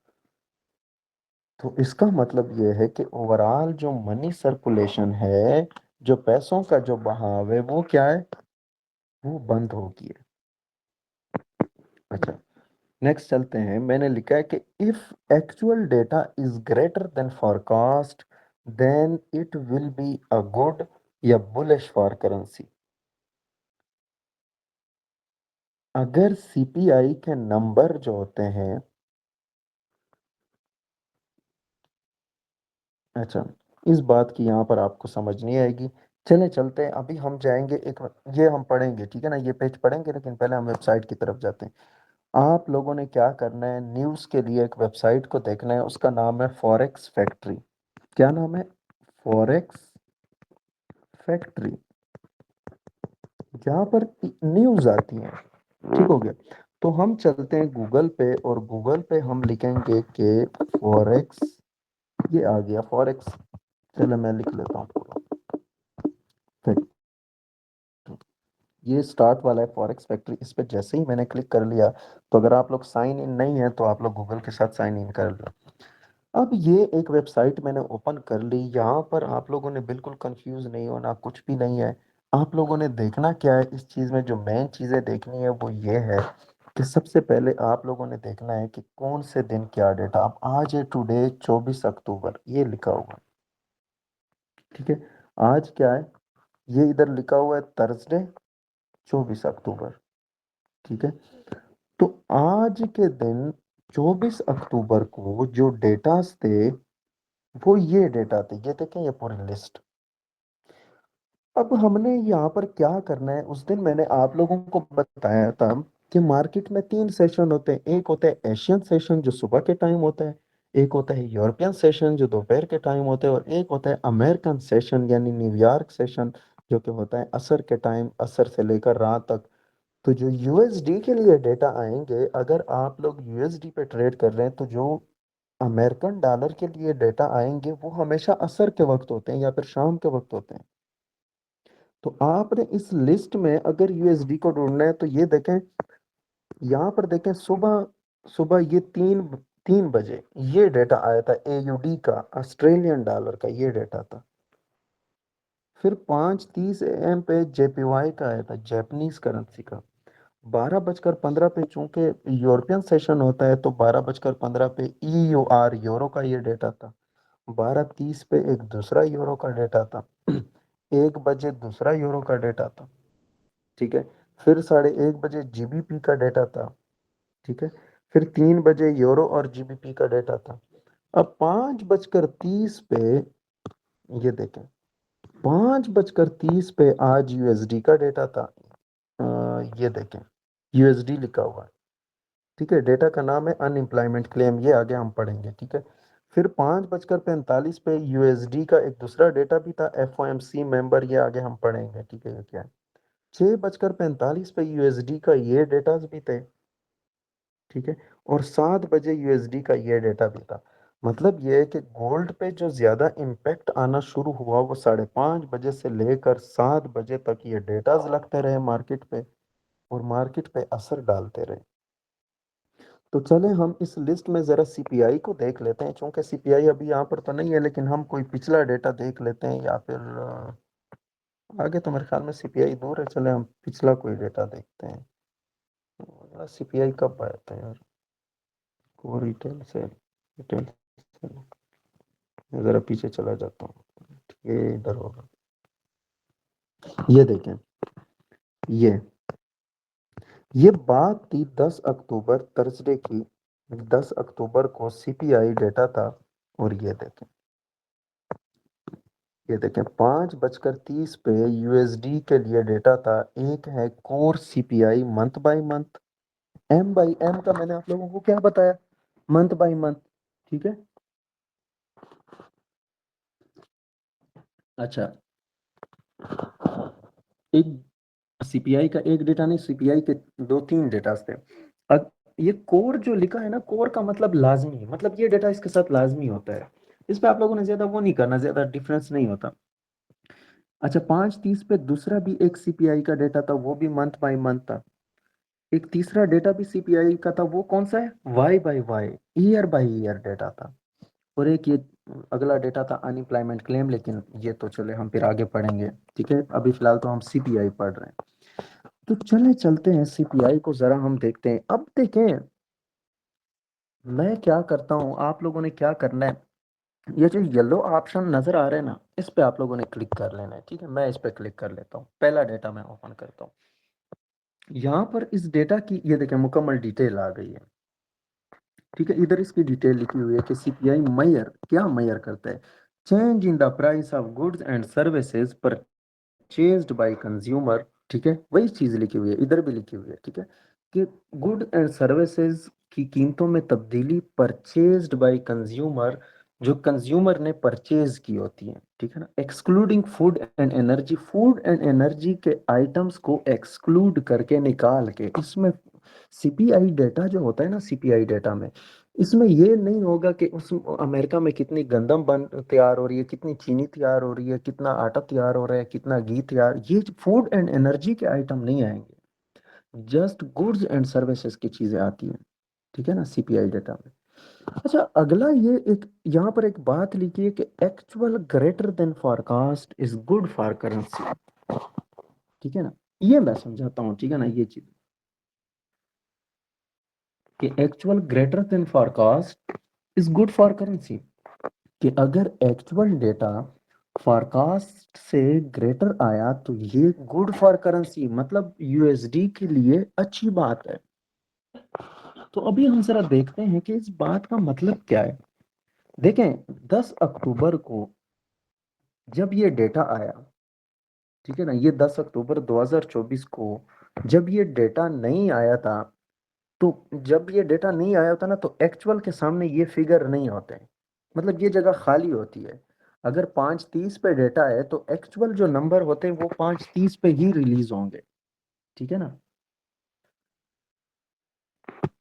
तो इसका मतलब ये है कि ओवरऑल जो मनी सर्कुलेशन है, जो पैसों का जो बहाव है, वो क्या है? वो बंद हो गया। अच्छा, नेक्स्ट चलते हैं। मैंने लिखा है कि if actual data is greater than forecast, then it will be a good या बुलिश फॉर करेंसी। अगर सीपीआई के नंबर जो होते हैं, अच्छा, इस बात की यहाँ पर आपको समझ नहीं आएगी। चले चलते हैं, अभी हम जाएंगे एक, ये हम पढ़ेंगे, ठीक है ना, ये पेज पढ़ेंगे, लेकिन पहले हम वेबसाइट की तरफ जाते हैं। आप लोगों ने क्या करना है, न्यूज़ के लिए एक वेबसाइट को देखना है, उसका नाम है फॉरेक्स फैक्ट्री। क्या नाम है? Forex factory. जहाँ पर न्यूज़ आती है। ठीक हो गया। तो हम चलते हैं गूगल पे, और गूगल पे हम लिखेंगे कि फॉरेक्स, ये आ गया फॉरेक्स। चलो मैं लिख लेता हूँ पूरा, ये स्टार्ट वाला है फॉरेक्स फैक्ट्री। इस पे जैसे ही मैंने क्लिक कर लिया, तो अगर आप लोग साइन इन नहीं है तो आप लोग गूगल के साथ साइन इन कर लो। अब ये एक वेबसाइट मैंने ओपन कर ली। यहाँ पर आप लोगों ने बिल्कुल कंफ्यूज नहीं होना, कुछ भी नहीं है। आप लोगों ने देखना क्या है इस चीज़ में, जो मेन चीज़ें देखनी है वो ये है कि सबसे पहले आप लोगों ने देखना है कि कौन से दिन क्या डेटा। अब आज है टुडे 24 अक्टूबर, ये लिखा हुआ है। ठीक है। आज क्या है? ये इधर लिखा हुआ है थर्सडे 24 अक्टूबर। ठीक है। तो आज के दिन 24 अक्टूबर को जो डेटास थे, वो ये डेटा थे, ये देखें, ये पूरी लिस्ट। अब हमने यहाँ पर क्या करना है, उस दिन मैंने आप लोगों को बताया था कि मार्केट में 3 सेशन होते हैं। एक होता है एशियन सेशन जो सुबह के टाइम होता है, एक होता है यूरोपियन सेशन जो दोपहर के टाइम होता है, और एक होता है अमेरिकन सेशन यानी न्यूयॉर्क सेशन जो कि होता है असर के टाइम, असर से लेकर रात तक। तो जो यूएसडी के लिए डेटा आएंगे, अगर आप लोग यूएसडी पे ट्रेड कर रहे हैं, तो जो अमेरिकन डॉलर के लिए डेटा आएंगे वो हमेशा असर के वक्त होते हैं या फिर शाम के वक्त होते हैं। तो आपने इस लिस्ट में अगर यूएसडी को ढूंढना है तो ये देखें, यहाँ पर देखें, सुबह सुबह ये 3 3 बजे ये डेटा आया था एयूडी का, ऑस्ट्रेलियन डॉलर का ये डेटा था। फिर 5:30 AM पे JPY का आया था, जापानीज करेंसी का। 12:15 पे चूंकि यूरोपियन सेशन होता है, तो 12:15 पे EUR यूरो का ये डेटा था। 12:30 पे एक दूसरा यूरो का डेटा था। 1 बजे दूसरा यूरो का डेटा था। ठीक है। फिर 1:30 बजे GBP का डेटा था। ठीक है। फिर 3 बजे यूरो और GBP का डेटा था। अब 5:30 पे ये देखें, 5:30 पे आज USD का डेटा था। ये देखें, USD लिखा हुआ है। ठीक है, डेटा का नाम है अनएम्प्लॉयमेंट क्लेम, ये आगे हम पढ़ेंगे। ठीक है। फिर 5:45 पे USD का एक दूसरा डेटा भी था, FOMC मेंबर, ये आगे हम पढ़ेंगे। ठीक है, ये क्या है। 6:45 पे USD का ये डेटा भी थे। ठीक है। और 7 बजे USD का ये डेटा भी था। मतलब ये है कि गोल्ड पे जो ज्यादा इम्पैक्ट आना शुरू हुआ वो 5:30 बजे से लेकर 7 बजे तक ये डेटाज लगते रहे मार्केट पे, और मार्केट पे असर डालते रहे। तो चले हम इस लिस्ट में जरा CPI को देख लेते हैं, क्योंकि CPI अभी यहाँ पर तो नहीं है, लेकिन हम कोई पिछला डेटा देख लेते हैं, या फिर आगे तो मेरे ख्याल में CPI दूर है। चले हम पिछला कोई डेटा देखते हैं। CPI कब आया था यार, को रिटेल से, रिटेल से मैं जरा पीछे चला जाता हूँ। ये इधर होगा, ये देखें। ये ये बात थी 10 अक्टूबर, थर्सडे की। 10 अक्टूबर को CPI डेटा था। और ये देखें 5:30 पे USD के लिए डेटा था। एक है core CPI month by month, M/M का मैंने आप लोगों को क्या बताया, मंथ बाय मंथ। ठीक है। अच्छा, एक CPI का एक डेटा नहीं, CPI के दो तीन डेटा थे। अब ये कोर जो लिखा है ना, कोर का मतलब लाजमी, मतलब ये डेटा इसके साथ लाजमी होता है। इस पे आप लोगों ने ज्यादा वो नहीं करना, ज्यादा डिफरेंस नहीं होता। अच्छा, 5:30 पे दूसरा भी एक CPI का डेटा था, वो भी मंथ बाय मंथ था। एक तीसरा डेटा भी CPI का था, वो कौन सा है, Y/Y, year by year data था। और एक ये अगला डेटा था अनएम्प्लॉयमेंट क्लेम, लेकिन ये तो चले हम फिर आगे पढ़ेंगे। ठीक है, अभी फिलहाल तो हम CPI पढ़ रहे हैं। तो चले चलते हैं CPI को जरा हम देखते हैं। अब देखें, मैं क्या करता हूँ, आप लोगों ने क्या करना है, ये जो येलो ऑप्शन नजर आ रहे हैं ना, इस पे आप लोगों ने क्लिक कर लेना है। ठीक है, मैं इस पे क्लिक कर लेता हूँ, पहला डेटा मैं ओपन करता हूँ। यहाँ पर इस डेटा की ये देखें मुकम्मल डिटेल आ गई है। ठीक है, इधर इसकी डिटेल लिखी हुई है कि CPI मैयर क्या मैयर करता है, change in the price of goods and services purchased by consumer. ठीक है, वही चीज लिखी हुई है, इधर भी लिखी हुई है। ठीक है, कि गुड एंड सर्विसेज की कीमतों में तब्दीली परचेज्ड बाय कंज्यूमर, जो कंज्यूमर ने परचेज की होती है। ठीक है ना, excluding food and energy, food and energy के आइटम्स को एक्सक्लूड करके निकाल के, इसमें CPI डेटा जो होता है ना, CPI डेटा में इसमें ये नहीं होगा कि उस अमेरिका में कितनी गंदम बन तैयार हो रही है, कितनी चीनी तैयार हो रही है, कितना आटा तैयार हो रहा है, कितना घी तैयार, ये फूड एंड एनर्जी के आइटम नहीं आएंगे। जस्ट गुड्स एंड सर्विसेज की चीजें आती हैं। ठीक है ना, CPI डेटा में। अच्छा, अगला ये एक यहाँ पर एक बात लिखी है कि actual greater than forecast is good for currency. ठीक है ना, ये मैं समझाता हूँ। ठीक है ना, ये चीज कि actual greater than forecast is good for currency, कि अगर एक्चुअल डेटा फॉरकास्ट से ग्रेटर आया तो ये गुड फॉर करेंसी, मतलब USD के लिए अच्छी बात है। तो अभी हम जरा देखते हैं कि इस बात का मतलब क्या है। देखें, 10 अक्टूबर को जब ये डेटा आया, ठीक है ना, ये 10 अक्टूबर 2024 को जब ये डेटा नहीं आया था, तो जब ये डेटा नहीं आया होता ना, तो एक्चुअल के सामने ये फिगर नहीं होते, मतलब ये जगह खाली होती है। अगर 5:30 पे डेटा है तो एक्चुअल जो नंबर होते हैं वो 5:30 पे ही रिलीज होंगे। ठीक है ना,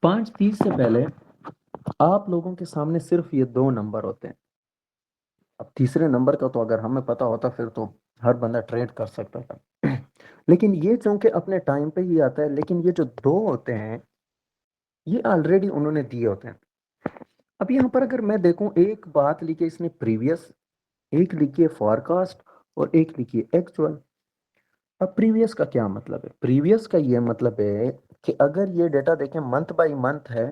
5:30 से पहले आप लोगों के सामने सिर्फ ये दो नंबर होते हैं। अब तीसरे नंबर का तो अगर हमें पता होता फिर तो हर बंदा ट्रेड कर सकता था। लेकिन ये चूंकि अपने टाइम पे ही आता है, लेकिन ये जो दो होते हैं ये ऑलरेडी उन्होंने दिए होते हैं। अब यहाँ पर अगर मैं देखूं, एक बात लिखी है इसने प्रीवियस, एक लिखी है फॉरकास्ट, और एक लिखिए एक्चुअल। अब प्रीवियस का क्या मतलब है? प्रीवियस का ये मतलब है कि अगर ये डेटा देखें मंथ बाय मंथ है,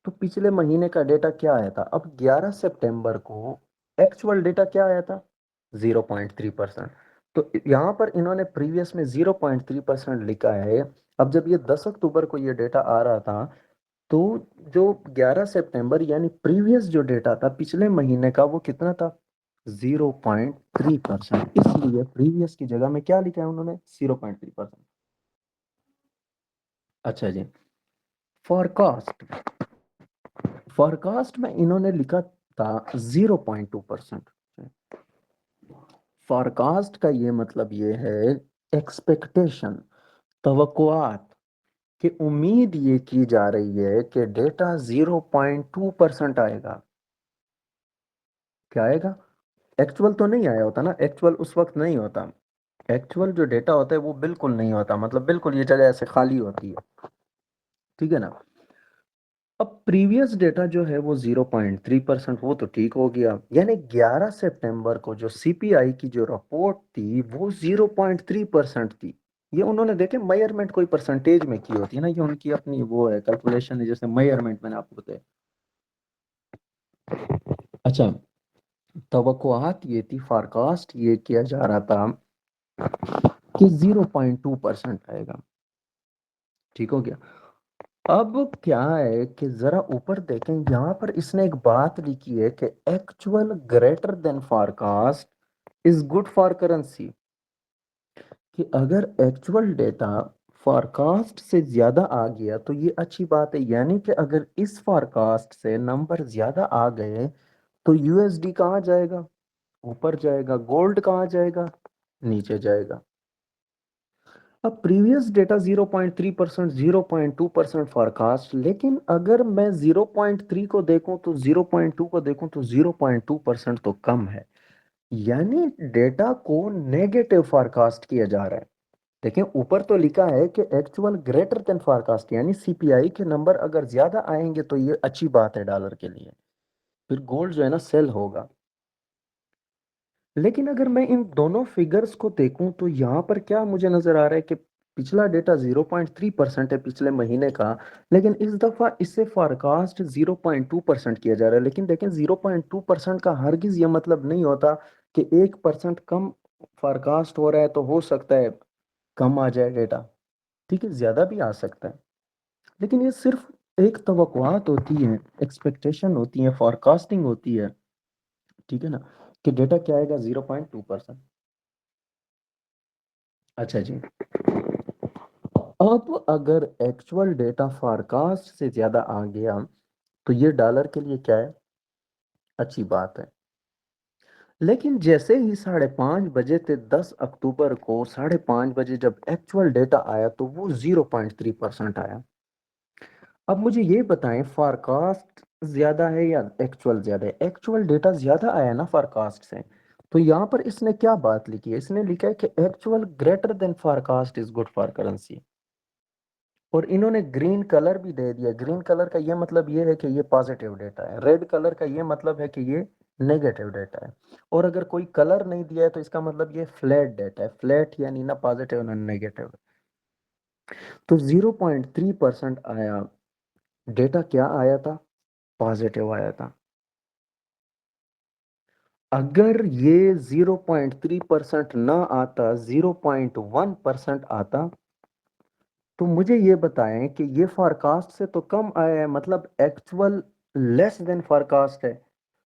तो पिछले महीने का डेटा क्या आया था? अब 11 सितंबर को एक्चुअल डेटा क्या आया था? 0.3%। तो यहाँ पर इन्होंने प्रीवियस में 0.3% लिखा है। अब जब ये 10 अक्टूबर को ये डेटा आ रहा था, तो जो 11 सितंबर यानी प्रीवियस जो डेटा था पिछले महीने का, वो कितना था? 0.3%। इसलिए प्रीवियस की जगह में क्या लिखा है उन्होंने? 0.3%। अच्छा जी। फॉरकास्ट, फॉरकास्ट में इन्होंने लिखा था 0.2%। फॉरकास्ट का ये मतलब ये है एक्सपेक्टेशन, तवक्कुआत, कि उम्मीद ये की जा रही है कि डेटा 0.2% आएगा। क्या आएगा? एक्चुअल तो नहीं आया होता ना, एक्चुअल उस वक्त नहीं होता। एक्चुअल जो डेटा होता है वो बिल्कुल नहीं होता, मतलब बिल्कुल ये जगह ऐसे खाली होती है। ठीक है ना? अब प्रीवियस डेटा जो है वो 0.3%, वो तो ठीक हो गया। यानी 11 सितंबर को जो सीपीआई की जो रिपोर्ट थी वो 0.3% थी। ये उन्होंने देखे मेजरमेंट कोई परसेंटेज में की होती है ना, ये उनकी अपनी वो है, कैलकुलेशन है, जैसे मेजरमेंट मैंने आपको बताया। अच्छा, तवक्कुआत ये थी, फोरकास्ट ये किया जा रहा था कि 0.2% आएगा। ठीक हो गया। अब क्या है कि जरा ऊपर देखें, यहां पर इसने एक बात लिखी है कि actual greater than forecast is good for currency. कि अगर एक्चुअल डेटा फोरकास्ट से ज्यादा आ गया तो ये अच्छी बात है। यानी कि अगर इस फोरकास्ट से नंबर ज्यादा आ गए तो यूएसडी कहाँ जाएगा? ऊपर जाएगा। गोल्ड कहाँ जाएगा? नीचे जाएगा। अब प्रीवियस डेटा 0.3%, 0.2% फॉरकास्ट, लेकिन अगर मैं 0.3 को देखूं तो 0.2 को देखूं तो 0.2% तो कम है। यानी डेटा को नेगेटिव फॉरकास्ट किया जा रहा है। देखिए ऊपर तो लिखा है कि एक्चुअल ग्रेटर देन फॉरकास्ट, यानी सीपीआई के नंबर अगर ज्यादा आएंगे तो ये अच्छी बात है डॉलर के लिए, फिर गोल्ड जो है ना सेल होगा। लेकिन अगर मैं इन दोनों फिगर्स को देखूं तो यहाँ पर क्या मुझे नजर आ रहा है कि पिछला डेटा 0.3% है पिछले महीने का, लेकिन इस दफा इससे फॉरकास्ट 0.2% किया जा रहा है। लेकिन देखें 0.2% का हरगिज ये मतलब नहीं होता कि 1% कम फॉरकास्ट हो रहा है तो हो सकता है कम आ जाए डेटा। ठीक है, ज्यादा भी आ सकता है। लेकिन ये सिर्फ एक तवक्कुआत होती है, एक्सपेक्टेशन होती है, फॉरकास्टिंग होती है। ठीक है ना? कि डेटा क्या आएगा? 0.2%। अच्छा जी। अब अगर एक्चुअल डेटा फोरकास्ट से ज्यादा आ गया तो ये डॉलर के लिए क्या है? अच्छी बात है। लेकिन जैसे ही 5:30 बजे थे 10 अक्टूबर को, 5:30 बजे जब एक्चुअल डेटा आया तो वो 0.3% आया। अब मुझे ये बताएं, फोरकास्ट ज्यादा है या एक्चुअल ज्यादा है? एक्चुअल डेटा ज्यादा आया ना फोरकास्ट से। तो यहाँ पर इसने क्या बात लिखी है? इसने लिखा है कि actual greater than forecast is good for currency. और इन्होंने ग्रीन कलर भी दे दिया। ग्रीन कलर का ये मतलब ये है कि ये पॉजिटिव डेटा है। रेड कलर का ये मतलब है कि ये नेगेटिव डेटा है। और अगर कोई कलर नहीं दिया है तो इसका मतलब ये फ्लैट डेटा है। फ्लैट यानी ना पॉजिटिव ना नेगेटिव। तो 0.3% आया। डेटा क्या आया था? पॉजिटिव आया था। अगर ये 0.3% ना आता, 0.1% आता, तो मुझे ये बताएं कि ये फोरकास्ट से तो कम आया है, मतलब एक्चुअल लेस देन फोरकास्ट है।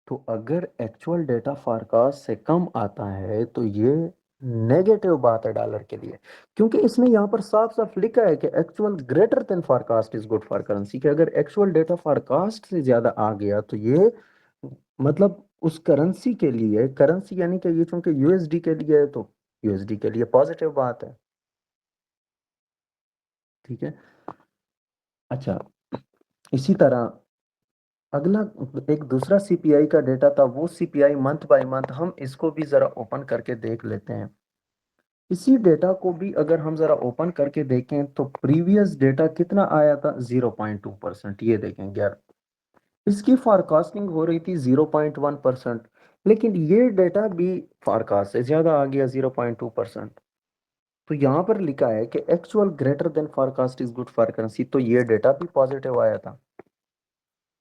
तो अगर एक्चुअल डेटा फोरकास्ट से कम आता है तो ये नेगेटिव बात है डॉलर के लिए। क्योंकि इसने यहाँ पर साफ साफ लिखा है कि actual greater than forecast is good for currency. कि अगर एक्चुअल डेटा फोरकास्ट से ज्यादा आ गया तो ये मतलब उस करेंसी के लिए, करेंसी यानी कि ये चूंकि यूएसडी के लिए है तो यूएसडी के लिए पॉजिटिव बात है। ठीक है। अच्छा, इसी तरह अगला एक दूसरा सीपीआई का डेटा था। वो सीपीआई मंथ बाय मंथ, हम इसको भी जरा ओपन करके देख लेते हैं। इसी डेटा को भी अगर हम जरा ओपन करके देखें तो प्रीवियस डेटा कितना आया था? 0.2%। ये देखें यार, इसकी फोरकास्टिंग हो रही थी 0.1%। लेकिन ये डेटा भी फोरकास्ट से ज्यादा आ गया 0.2%। तो यहाँ पर लिखा है कि actual greater than forecast is good for currency, तो ये डेटा भी पॉजिटिव आया था।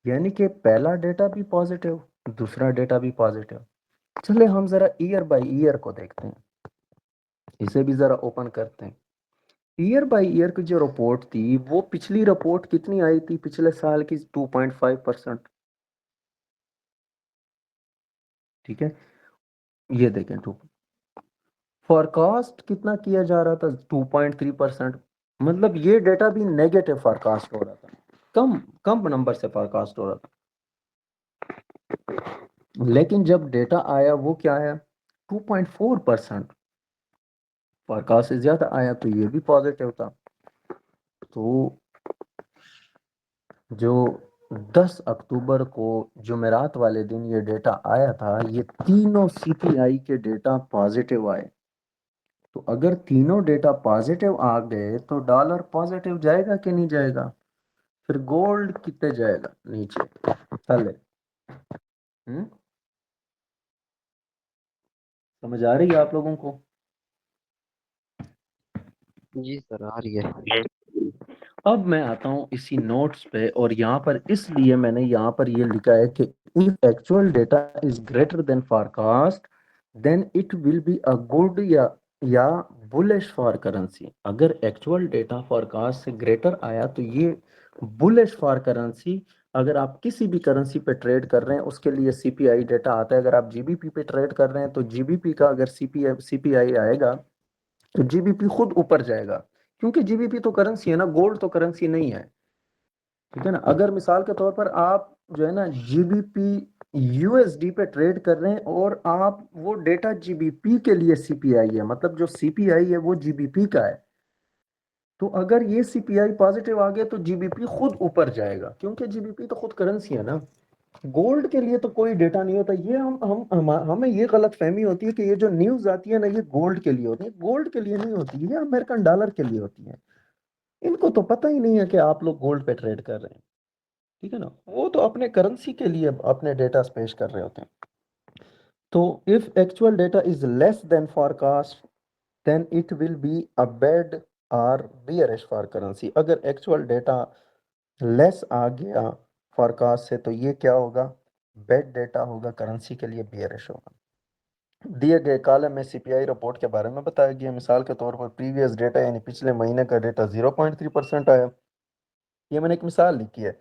यानी कि पहला डेटा भी पॉजिटिव, दूसरा डेटा भी पॉजिटिव। चले हम जरा ईयर बाय ईयर को देखते हैं, इसे भी जरा ओपन करते हैं। ईयर बाय ईयर की जो रिपोर्ट थी, वो पिछली रिपोर्ट कितनी आई थी पिछले साल की? 2.5%। ठीक है, ये देखें टू, फोरकास्ट कितना किया जा रहा था? 2.3%। मतलब ये डेटा भी नेगेटिव फोरकास्ट हो रहा था, कम कम नंबर से फोरकास्ट हो रहा था। लेकिन जब डेटा आया वो क्या आया? 2.4%। फोरकास्ट से ज्यादा आया, तो ये भी पॉजिटिव था। तो जो 10 अक्टूबर को जुमेरात वाले दिन ये डेटा आया था, ये तीनों सीपीआई के डेटा पॉजिटिव आए। तो अगर तीनों डेटा पॉजिटिव आ गए तो डॉलर पॉजिटिव जाएगा कि नहीं जाएगा? फिर गोल्ड कितने जाएगा? नीचे, थले। हम्म, समझ आ रही है आप लोगों को? जी सर, आ रही है। अब मैं आता हूँ इसी नोट्स पे, और यहाँ पर इसलिए मैंने यहाँ पर ये लिखा है कि if actual data is greater than forecast then it will be a good या बुलिश फॉर करेंसी। अगर एक्चुअल डेटा फोरकास्ट से ग्रेटर आया तो ये बुलिश फॉर करेंसी। अगर आप किसी भी करेंसी पे ट्रेड कर रहे हैं उसके लिए सीपीआई डेटा आता है। अगर आप जीबीपी पे ट्रेड कर रहे हैं तो जीबीपी का अगर सीपीआई आएगा तो जीबीपी खुद ऊपर जाएगा, क्योंकि जीबीपी तो करेंसी है ना, गोल्ड तो करेंसी नहीं है। ठीक है ना? अगर मिसाल के तौर पर आप जो है ना जीबीपी यूएसडी पे ट्रेड कर रहे हैं और आप वो डेटा जीबीपी के लिए सीपीआई है, मतलब जो सीपीआई है वो जीबीपी का है, तो अगर ये सीपीआई पॉजिटिव आ गया तो जीबीपी खुद ऊपर जाएगा, क्योंकि जीबीपी तो खुद करेंसी है ना। गोल्ड के लिए तो कोई डेटा नहीं होता। ये हमें ये गलत फहमी होती है कि ये जो न्यूज आती है ना ये गोल्ड के लिए होती है। गोल्ड के लिए नहीं होती, ये अमेरिकन डॉलर के लिए होती है। इनको तो पता ही नहीं है कि आप लोग गोल्ड पे ट्रेड कर रहे हैं। ठीक है ना? वो तो अपने करेंसी के लिए अपने डेटा पेश कर रहे होते हैं। तो if actual data is less than forecast then it will be a bad और बियरिश फॉर करेंसी। अगर एक्चुअल डेटा लेस आ गया forecast से तो ये क्या होगा? बैड डेटा होगा, करेंसी के लिए बियरिश होगा। दिए गए कॉलम में सीपीआई रिपोर्ट के बारे में बताया गया। मिसाल के तौर पर प्रीवियस डेटा यानी पिछले महीने का डेटा 0.3% आया। ये मैंने एक मिसाल लिखी है।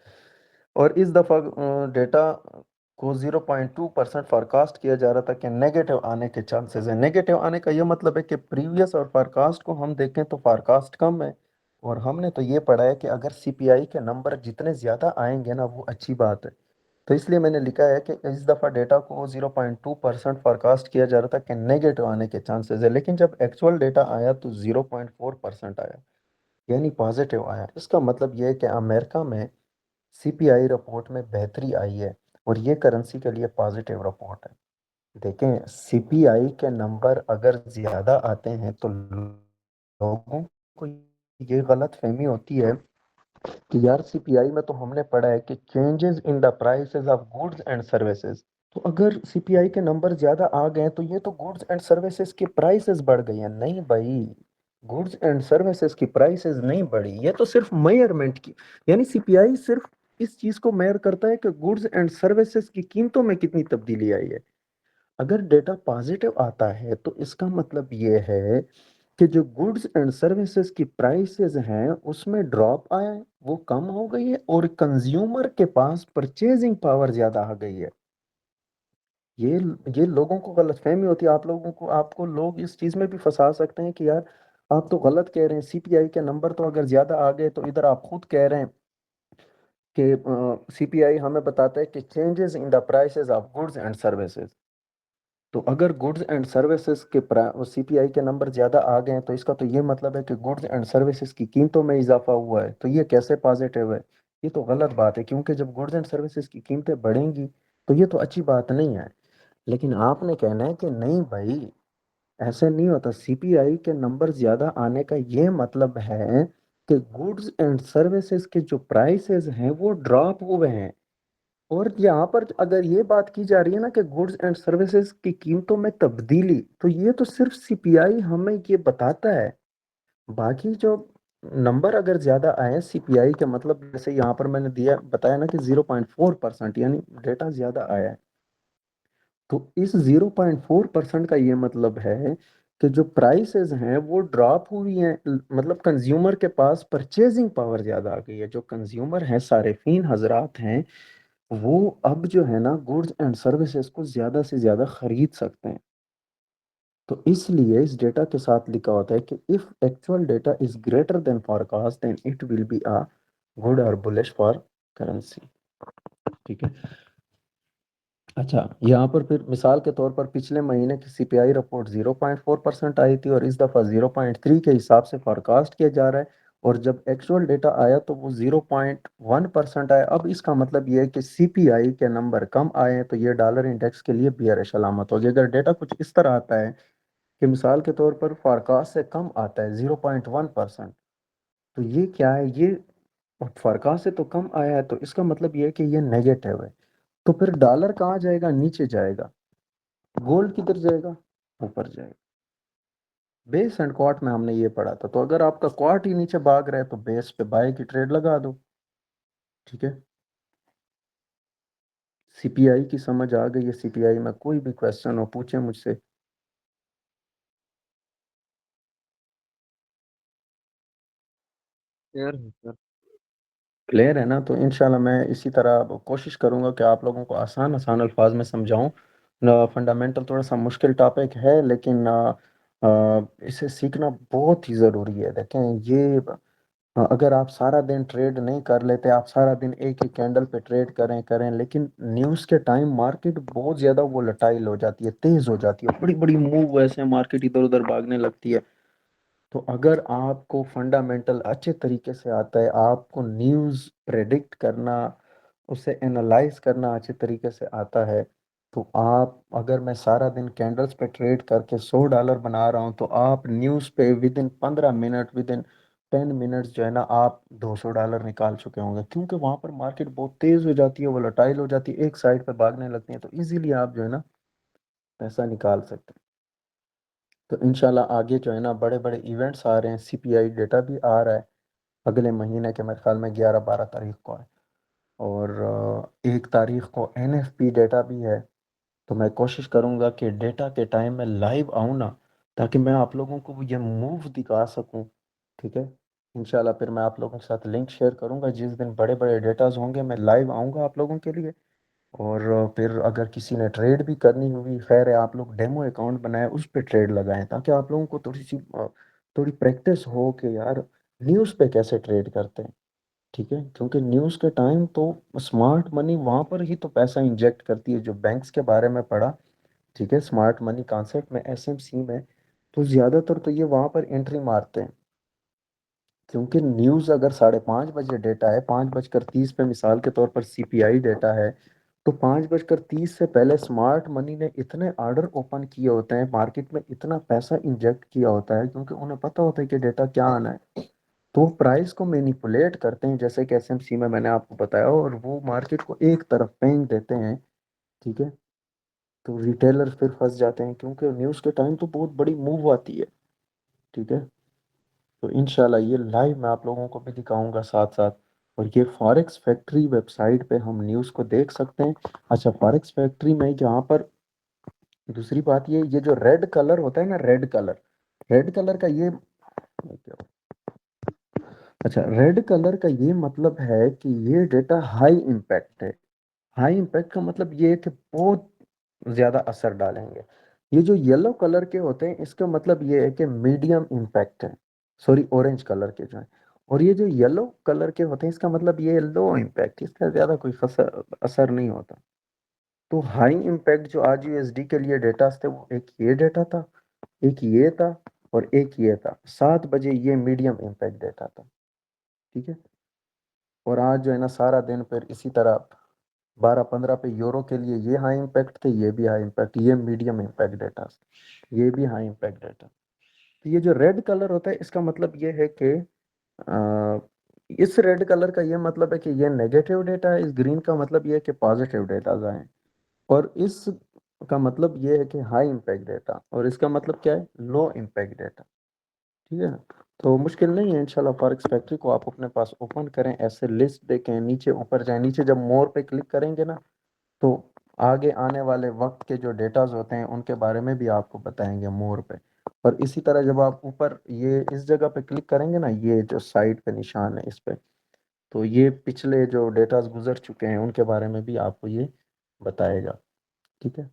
और इस दफ़ा डेटा को 0.2% फोरकास्ट किया जा रहा था कि नेगेटिव आने के चांसेस है। नेगेटिव आने का ये मतलब है कि प्रीवियस और फोरकास्ट को हम देखें तो फोरकास्ट कम है। और हमने तो ये पढ़ा है कि अगर सीपीआई के नंबर जितने ज़्यादा आएंगे ना वो अच्छी बात है। तो इसलिए मैंने लिखा है कि इस दफ़ा डेटा को 0.2% फोरकास्ट किया जा रहा था कि नेगेटिव आने के चांसेस है, लेकिन जब एक्चुअल डेटा आया तो 0.4% आया, यानी पॉजिटिव आया। इसका मतलब ये है कि अमेरिका में सीपीआई रिपोर्ट में बेहतरी आई है, और ये करेंसी के लिए पॉजिटिव रिपोर्ट है। देखें, सीपीआई के नंबर अगर ज़्यादा आते हैं तो लोगों को ये गलत फहमी होती है कि यार सीपीआई में तो हमने पढ़ा है कि changes in the prices of goods and services. तो अगर सीपीआई के नंबर ज्यादा आ गए तो ये तो गुड्स एंड सर्विसेज की प्राइसेस बढ़ गई हैं। नहीं भाई, गुड्स एंड सर्विसेज की प्राइसेस नहीं बढ़ी, ये तो सिर्फ मेयरमेंट की, यानी सीपीआई सिर्फ इस चीज को मेयर करता है कि गुड्स एंड सर्विसेज की कीमतों में कितनी तब्दीली आई है। अगर डेटा पॉजिटिव आता है तो इसका मतलब ये है कि जो गुड्स एंड सर्विसेज की प्राइसेस हैं उसमें ड्रॉप आया है, वो कम हो गई है, और कंज्यूमर के पास परचेजिंग पावर ज्यादा आ गई है। ये ये लोगों को गलतफहमी होती है। आप लोगों को, आपको लोग इस चीज में भी फंसा सकते हैं कि यार आप तो गलत कह रहे हैं, सीपीआई के नंबर तो अगर ज्यादा आ गए, तो इधर आप खुद कह रहे हैं कि सीपीआई हमें बताता है कि changes in the prices of goods and services. तो अगर गुड्स एंड सर्विसेज के सीपीआई के नंबर ज्यादा आ गए हैं तो इसका तो ये मतलब है कि गुड्स एंड सर्विसेज की कीमतों में इजाफा हुआ है। तो ये कैसे पॉजिटिव है? ये तो गलत बात है, क्योंकि जब गुड्स एंड सर्विसेज की कीमतें बढ़ेंगी तो ये तो अच्छी बात नहीं है। लेकिन आपने कहना है कि नहीं भाई, ऐसे नहीं होता। सीपीआई के नंबर ज्यादा आने का ये मतलब है कि गुड्स एंड सर्विसेज के जो प्राइसेस हैं वो ड्रॉप हुए हैं। और यहाँ पर अगर ये बात की जा रही है ना कि गुड्स एंड सर्विसेज की कीमतों में तब्दीली, तो ये तो सिर्फ सीपीआई हमें ये बताता है। बाकी जो नंबर अगर ज्यादा आए सीपीआई के, मतलब जैसे यहाँ पर मैंने दिया बताया ना कि 0.4%, यानी डेटा ज्यादा आया है, तो इस 0.4% का ये मतलब है कि जो प्राइसेस हैं वो ड्रॉप हुई हैं, मतलब कंज्यूमर के पास परचेजिंग पावर ज्यादा आ गई है। जो कंज्यूमर हैं, सारिफीन हजरात हैं, वो अब जो है ना गुड्स एंड सर्विसेज को ज्यादा से ज्यादा खरीद सकते हैं। तो इसलिए इस डेटा के साथ लिखा होता है कि if actual data is greater than forecast then it will be a good और बुलिश फॉर करेंसी। ठीक है। अच्छा, यहाँ पर फिर मिसाल के तौर पर पिछले महीने की सीपीआई रिपोर्ट 0.4% आई थी और इस दफ़ा 0.3 के हिसाब से फॉरकास्ट किया जा रहा है। और जब एक्चुअल डेटा आया तो वो 0.1% आया। अब इसका मतलब ये है कि सीपीआई के नंबर कम आए हैं, तो ये डॉलर इंडेक्स के लिए बियरिश अलामत हो गई। अगर डेटा कुछ इस तरह आता है कि मिसाल के तौर पर फॉरकास्ट से कम आता है 0.1%, तो ये क्या है, ये फॉरकास्ट से तो कम आया है, तो इसका मतलब ये है कि ये नेगेटिव है। तो फिर डॉलर कहाँ जाएगा? नीचे जाएगा। गोल्ड किधर जाएगा? ऊपर जाएगा। बेस एंड क्वार्ट में हमने ये पढ़ा था। तो अगर आपका क्वार्ट ही नीचे भाग रहा है तो बेस पे बाय की ट्रेड लगा दो। ठीक है। सीपीआई की समझ आ गई है? सीपीआई में कोई भी क्वेश्चन हो पूछे मुझसे। क्लियर है सर। क्लियर है ना? तो इंशाल्लाह मैं इसी तरह अब कोशिश करूंगा कि आप लोगों को आसान आसान अल्फाज में समझाऊं। फंडामेंटल थोड़ा सा मुश्किल टॉपिक है, लेकिन इसे सीखना बहुत ही ज़रूरी है। देखें, ये अगर आप सारा दिन ट्रेड नहीं कर लेते, आप सारा दिन एक ही कैंडल पे ट्रेड करें करें, लेकिन न्यूज़ के टाइम मार्केट बहुत ज़्यादा वोलेटाइल हो जाती है, तेज़ हो जाती है, बड़ी बड़ी मूव वैसे मार्केट इधर उधर भागने लगती है। तो अगर आपको फंडामेंटल अच्छे तरीके से आता है, आपको न्यूज़ प्रेडिक्ट करना, उसे एनालाइज करना अच्छे तरीके से आता है, तो आप, अगर मैं सारा दिन कैंडल्स पे ट्रेड करके $100 बना रहा हूँ, तो आप न्यूज़ पे with in 15 minute, with in 10 minutes जो है ना, आप $200 निकाल चुके होंगे। क्योंकि वहाँ पर मार्केट बहुत तेज़ हो जाती है, वोलेटाइल हो जाती है, एक साइड पे भागने लगती है, तो इजीली आप जो है ना पैसा निकाल सकते हैं। तो इंशाल्लाह आगे जो है ना बड़े बड़े इवेंट्स आ रहे हैं, सीपीआई डेटा भी आ रहा है अगले महीने के, मेरे ख्याल में 11-12 तारीख को है। और 1 तारीख को एनएफपी डेटा भी है। तो मैं कोशिश करूंगा कि डेटा के टाइम में लाइव आऊँ ना, ताकि मैं आप लोगों को ये मूव दिखा सकूं। ठीक है। इंशाल्लाह फिर मैं आप लोगों के साथ लिंक शेयर करूंगा, जिस दिन बड़े बड़े डेटाज होंगे मैं लाइव आऊँगा आप लोगों के लिए। और फिर अगर किसी ने ट्रेड भी करनी हुई, खैर है, आप लोग डेमो अकाउंट बनाएं, उस पे ट्रेड लगाएं, ताकि आप लोगों को थोड़ी सी थोड़ी प्रैक्टिस हो कि यार न्यूज़ पे कैसे ट्रेड करते हैं। ठीक है। क्योंकि न्यूज़ के टाइम तो स्मार्ट मनी वहाँ पर ही तो पैसा इंजेक्ट करती है, जो बैंक्स के बारे में पढ़ा। ठीक है। स्मार्ट मनी कॉन्सेप्ट में, एसएमसी में, तो ज़्यादातर तो ये वहाँ पर एंट्री मारते हैं। क्योंकि न्यूज़ अगर 5:30 बजे डेटा है, 5:30 पे मिसाल के तौर पर सीपीआई डेटा है, तो 5:30 से पहले स्मार्ट मनी ने इतने ऑर्डर ओपन किए होते हैं, मार्केट में इतना पैसा इंजेक्ट किया होता है, क्योंकि उन्हें पता होता है कि डेटा क्या आना है। तो प्राइस को मैनिपुलेट करते हैं, जैसे कि एसएमसी में मैंने आपको बताया, और वो मार्केट को एक तरफ फेंक देते हैं। ठीक है। तो रिटेलर फिर फंस जाते हैं, क्योंकि न्यूज़ के टाइम तो बहुत बड़ी मूव आती है। ठीक है। तो इंशाल्लाह ये लाइव मैं आप लोगों को भी दिखाऊंगा साथ साथ। और ये फॉरेक्स फैक्ट्री वेबसाइट पे हम न्यूज़ को देख सकते हैं। अच्छा, फॉरेक्स फैक्ट्री में यहाँ पर दूसरी बात, ये जो रेड कलर होता है ना, रेड कलर का ये, अच्छा, रेड कलर का ये मतलब है कि ये डेटा हाई इम्पैक्ट है। हाई इम्पैक्ट का मतलब ये है कि बहुत ज्यादा असर डालेंगे। ये जो येलो कलर के होते हैं, इसका मतलब ये है कि मीडियम इम्पैक्ट है। सॉरी, ऑरेंज कलर के जो है। और ये जो येलो कलर के होते हैं, इसका मतलब ये लो इम्पैक्ट, इसका ज्यादा कोई असर नहीं होता। तो हाई इम्पैक्ट जो आज यूएसडी के लिए डेटा थे, वो एक ये डेटा था, एक ये था, और एक ये था। 7 बजे ये मीडियम इम्पैक्ट डेटा था। ठीक है। और आज जो है ना सारा दिन फिर इसी तरह 12-15 पे यूरो के लिए ये हाई इम्पैक्ट थे, ये भी हाई इम्पैक्ट, ये मीडियम इम्पैक्ट डेटा, ये भी हाई इम्पैक्ट डेटा। तो ये जो रेड कलर होता है, इसका मतलब ये है कि इस रेड कलर का ये मतलब है कि ये नेगेटिव डेटा है, इस ग्रीन का मतलब ये है कि पॉजिटिव डेटा आए, और इस का मतलब ये है कि हाई इम्पैक्ट डेटा, और इसका मतलब क्या है, लो इम्पैक्ट डेटा। ठीक है ना। तो मुश्किल नहीं है, इंशाल्लाह फॉरेक्स फैक्ट्री को आप अपने पास ओपन करें, ऐसे लिस्ट देखें, नीचे ऊपर जाएं, नीचे जब मोर पे क्लिक करेंगे ना, तो आगे आने वाले वक्त के जो डेटाज होते हैं उनके बारे में भी आपको बताएंगे मोर पे। और इसी तरह जब आप ऊपर ये इस जगह पे क्लिक करेंगे ना, ये जो साइड पे निशान है इस पे, तो ये पिछले जो डेटाज गुजर चुके हैं उनके बारे में भी आपको ये बताएगा। ठीक है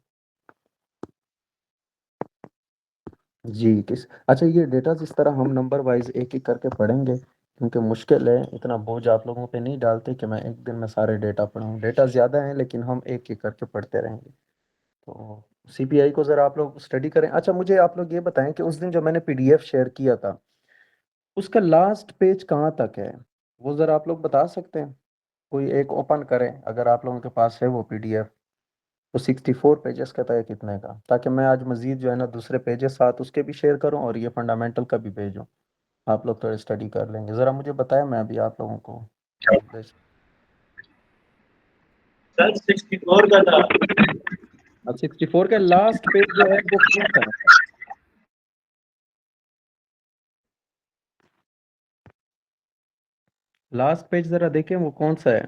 जी। किस अच्छा, ये डेटा जिस तरह हम नंबर वाइज एक एक करके पढ़ेंगे, क्योंकि मुश्किल है, इतना बोझ आप लोगों पे नहीं डालते कि मैं एक दिन में सारे डेटा पढ़ाऊँ, डेटा ज़्यादा है लेकिन हम एक एक करके पढ़ते रहेंगे। तो सीपीआई को ज़रा आप लोग स्टडी करें। अच्छा, मुझे आप लोग ये बताएं कि उस दिन जो मैंने पीडीएफ शेयर किया था, उसका लास्ट पेज कहाँ तक है, वो ज़रा आप लोग बता सकते हैं? कोई एक ओपन करें अगर आप लोगों के पास है वो पीडीएफ, तो 64 पेजेस का था या कितने का, ताकि मैं आज मजीद जो है ना दूसरे पेजेस साथ उसके भी शेयर करूं और ये फंडामेंटल का भी भेजूं, आप लोग थोड़ी स्टडी कर लेंगे। ज़रा मुझे बताएं, मैं अभी आप लोगों को सर 64 का था। 64 का लास्ट पेज जो है वो कौन सा है? लास्ट पेज ज़रा देखें वो कौन सा है।